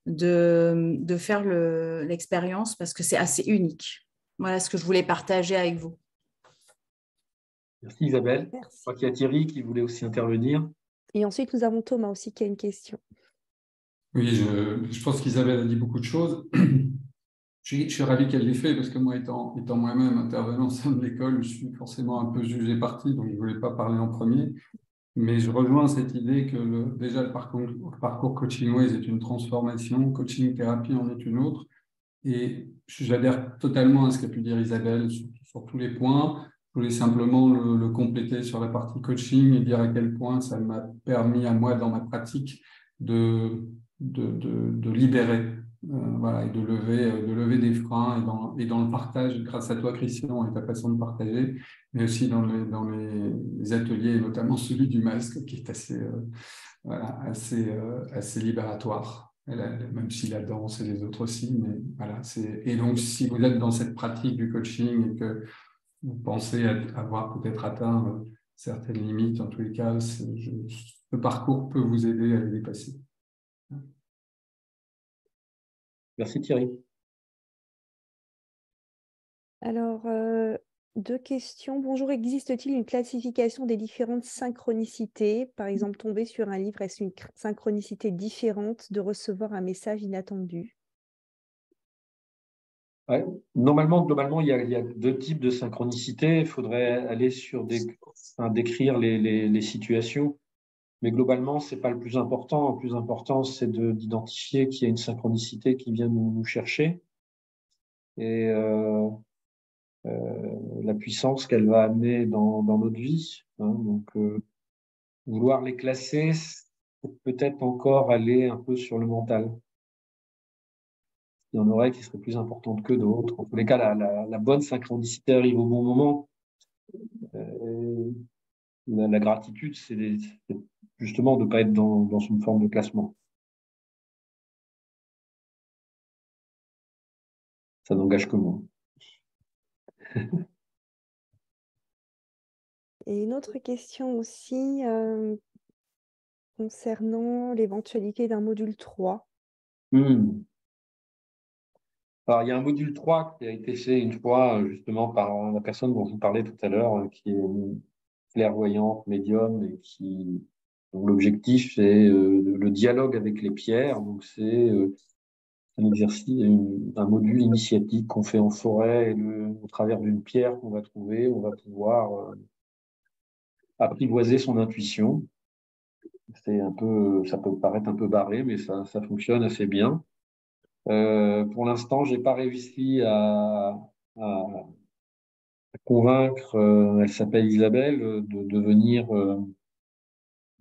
D: de faire l'expérience parce que c'est assez unique. Voilà ce que je voulais partager avec vous.
A: Merci Isabelle.
C: Merci.
A: Je crois qu'il y a Thierry qui voulait aussi intervenir.
C: Et ensuite, nous avons Thomas aussi qui a une question.
E: Oui, je pense qu'Isabelle a dit beaucoup de choses. Je suis ravi qu'elle l'ait fait parce que moi, étant moi-même intervenant au sein de l'école, je suis forcément un peu jugé parti, donc je ne voulais pas parler en premier. Mais je rejoins cette idée que déjà le parcours Coaching Ways est une transformation, coaching thérapie en est une autre. Et j'adhère totalement à ce qu'a pu dire Isabelle sur tous les points. Je voulais simplement le compléter sur la partie coaching et dire à quel point ça m'a permis à moi, dans ma pratique, de libérer voilà, et de lever des freins et dans le partage, grâce à toi, Christian, et ta façon de partager, mais aussi dans les ateliers, notamment celui du masque, qui est assez libératoire. Même si la danse et les autres aussi, mais voilà. Et donc, si vous êtes dans cette pratique du coaching et que vous pensez avoir peut-être atteint certaines limites, en tous les cas, ce parcours peut vous aider à les dépasser.
A: Merci Thierry.
C: Alors, deux questions. Bonjour, existe-t-il une classification des différentes synchronicités? Par exemple, tomber sur un livre, est-ce une synchronicité différente de recevoir un message inattendu?
A: Ouais. Globalement, il y a deux types de synchronicité. Il faudrait aller sur décrire les situations. Mais globalement, ce n'est pas le plus important. Le plus important, c'est d'identifier qu'il y a une synchronicité qui vient nous chercher. Et la puissance qu'elle va amener dans notre vie. Hein. Donc, vouloir les classer, c'est peut-être encore aller un peu sur le mental. Il y en aurait qui seraient plus importantes que d'autres. En tous les cas, la bonne synchronicité arrive au bon moment. La gratitude, c'est justement de ne pas être dans une forme de classement. Ça n'engage que moi.
C: Et une autre question aussi concernant l'éventualité d'un module 3.
A: Alors, il y a un module 3 qui a été fait une fois justement par la personne dont je vous parlais tout à l'heure, qui est clairvoyante, médium, et dont l'objectif c'est le dialogue avec les pierres. Donc, c'est un exercice, un module initiatique qu'on fait en forêt, et au travers d'une pierre qu'on va trouver, on va pouvoir apprivoiser son intuition. Ça peut paraître un peu barré, mais ça fonctionne assez bien. Pour l'instant, j'ai pas réussi à convaincre, elle s'appelle Isabelle, de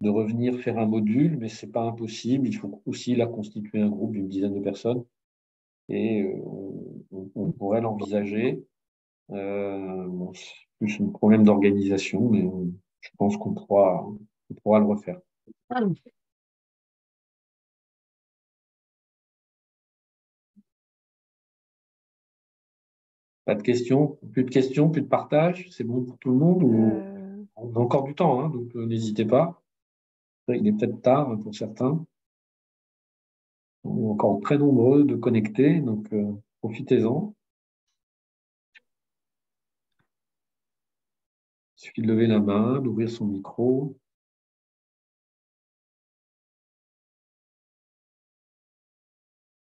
A: revenir faire un module, mais c'est pas impossible. Il faut aussi la constituer un groupe d'une dizaine de personnes et on pourrait l'envisager. Bon, c'est plus un problème d'organisation, mais je pense qu'on pourra le refaire. Pas de questions, plus de partage. C'est bon pour tout le monde ou on a encore du temps, hein, donc n'hésitez pas. Il est peut-être tard pour certains. On est encore très nombreux de connecter, donc profitez-en. Il suffit de lever la main, d'ouvrir son micro.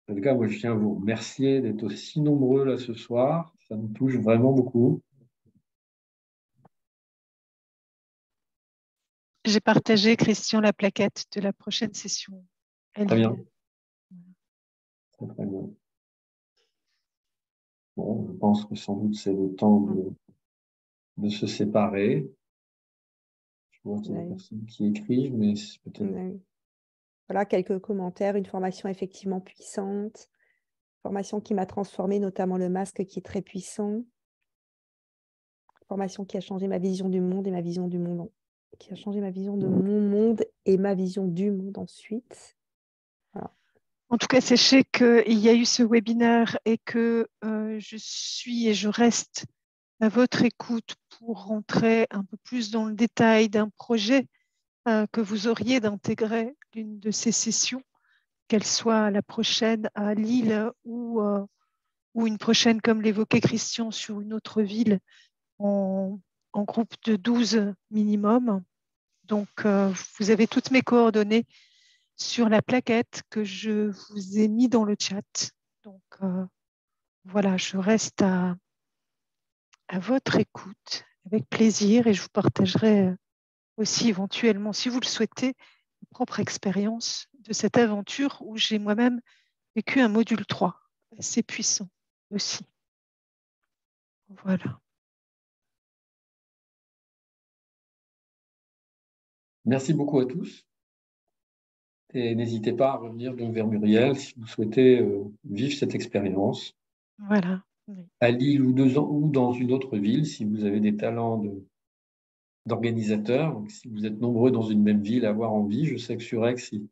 A: En tout cas, moi, je tiens à vous remercier d'être aussi nombreux là ce soir. Ça me touche vraiment beaucoup.
B: J'ai partagé, Christian, la plaquette de la prochaine session.
A: Très bien. Très bien. Bon, je pense que sans doute c'est le temps de se séparer. Je vois qu'il y a des personnes qui écrivent, mais c'est peut-être...
C: Voilà, quelques commentaires. Une formation effectivement puissante. Formation qui m'a transformée, notamment le masque qui est très puissant. Formation qui a changé ma vision du monde et ma vision du monde. Qui a changé ma vision de mon monde et ma vision du monde ensuite. Voilà.
B: En tout cas, sachez qu'il y a eu ce webinaire et que je suis et je reste à votre écoute pour rentrer un peu plus dans le détail d'un projet que vous auriez d'intégrer l'une de ces sessions, qu'elle soit la prochaine à Lille ou une prochaine, comme l'évoquait Christian, sur une autre ville en groupe de 12 minimum. Donc, vous avez toutes mes coordonnées sur la plaquette que je vous ai mis dans le chat. Donc, voilà, je reste à votre écoute avec plaisir et je vous partagerai aussi éventuellement, si vous le souhaitez, ma propre expérience de cette aventure où j'ai moi-même vécu un module 3 assez puissant aussi. Voilà.
A: Merci beaucoup à tous. Et n'hésitez pas à revenir donc vers Muriel si vous souhaitez vivre cette expérience.
B: Voilà. Oui.
A: À Lille ou dans une autre ville, si vous avez des talents d'organisateur. Si vous êtes nombreux dans une même ville à avoir envie, je sais que sur Aix, il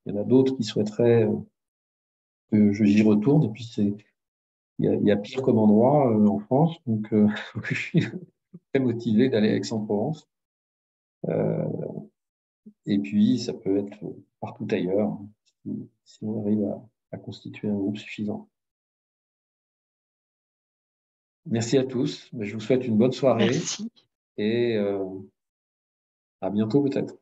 A: y en a d'autres qui souhaiteraient que j'y retourne. Et puis, il y a pire comme endroit en France. Donc, je suis très motivé d'aller à Aix-en-Provence. Et puis, ça peut être partout ailleurs, si on arrive à constituer un groupe suffisant. Merci à tous. Je vous souhaite une bonne soirée.
B: Merci.
A: Et à bientôt peut-être.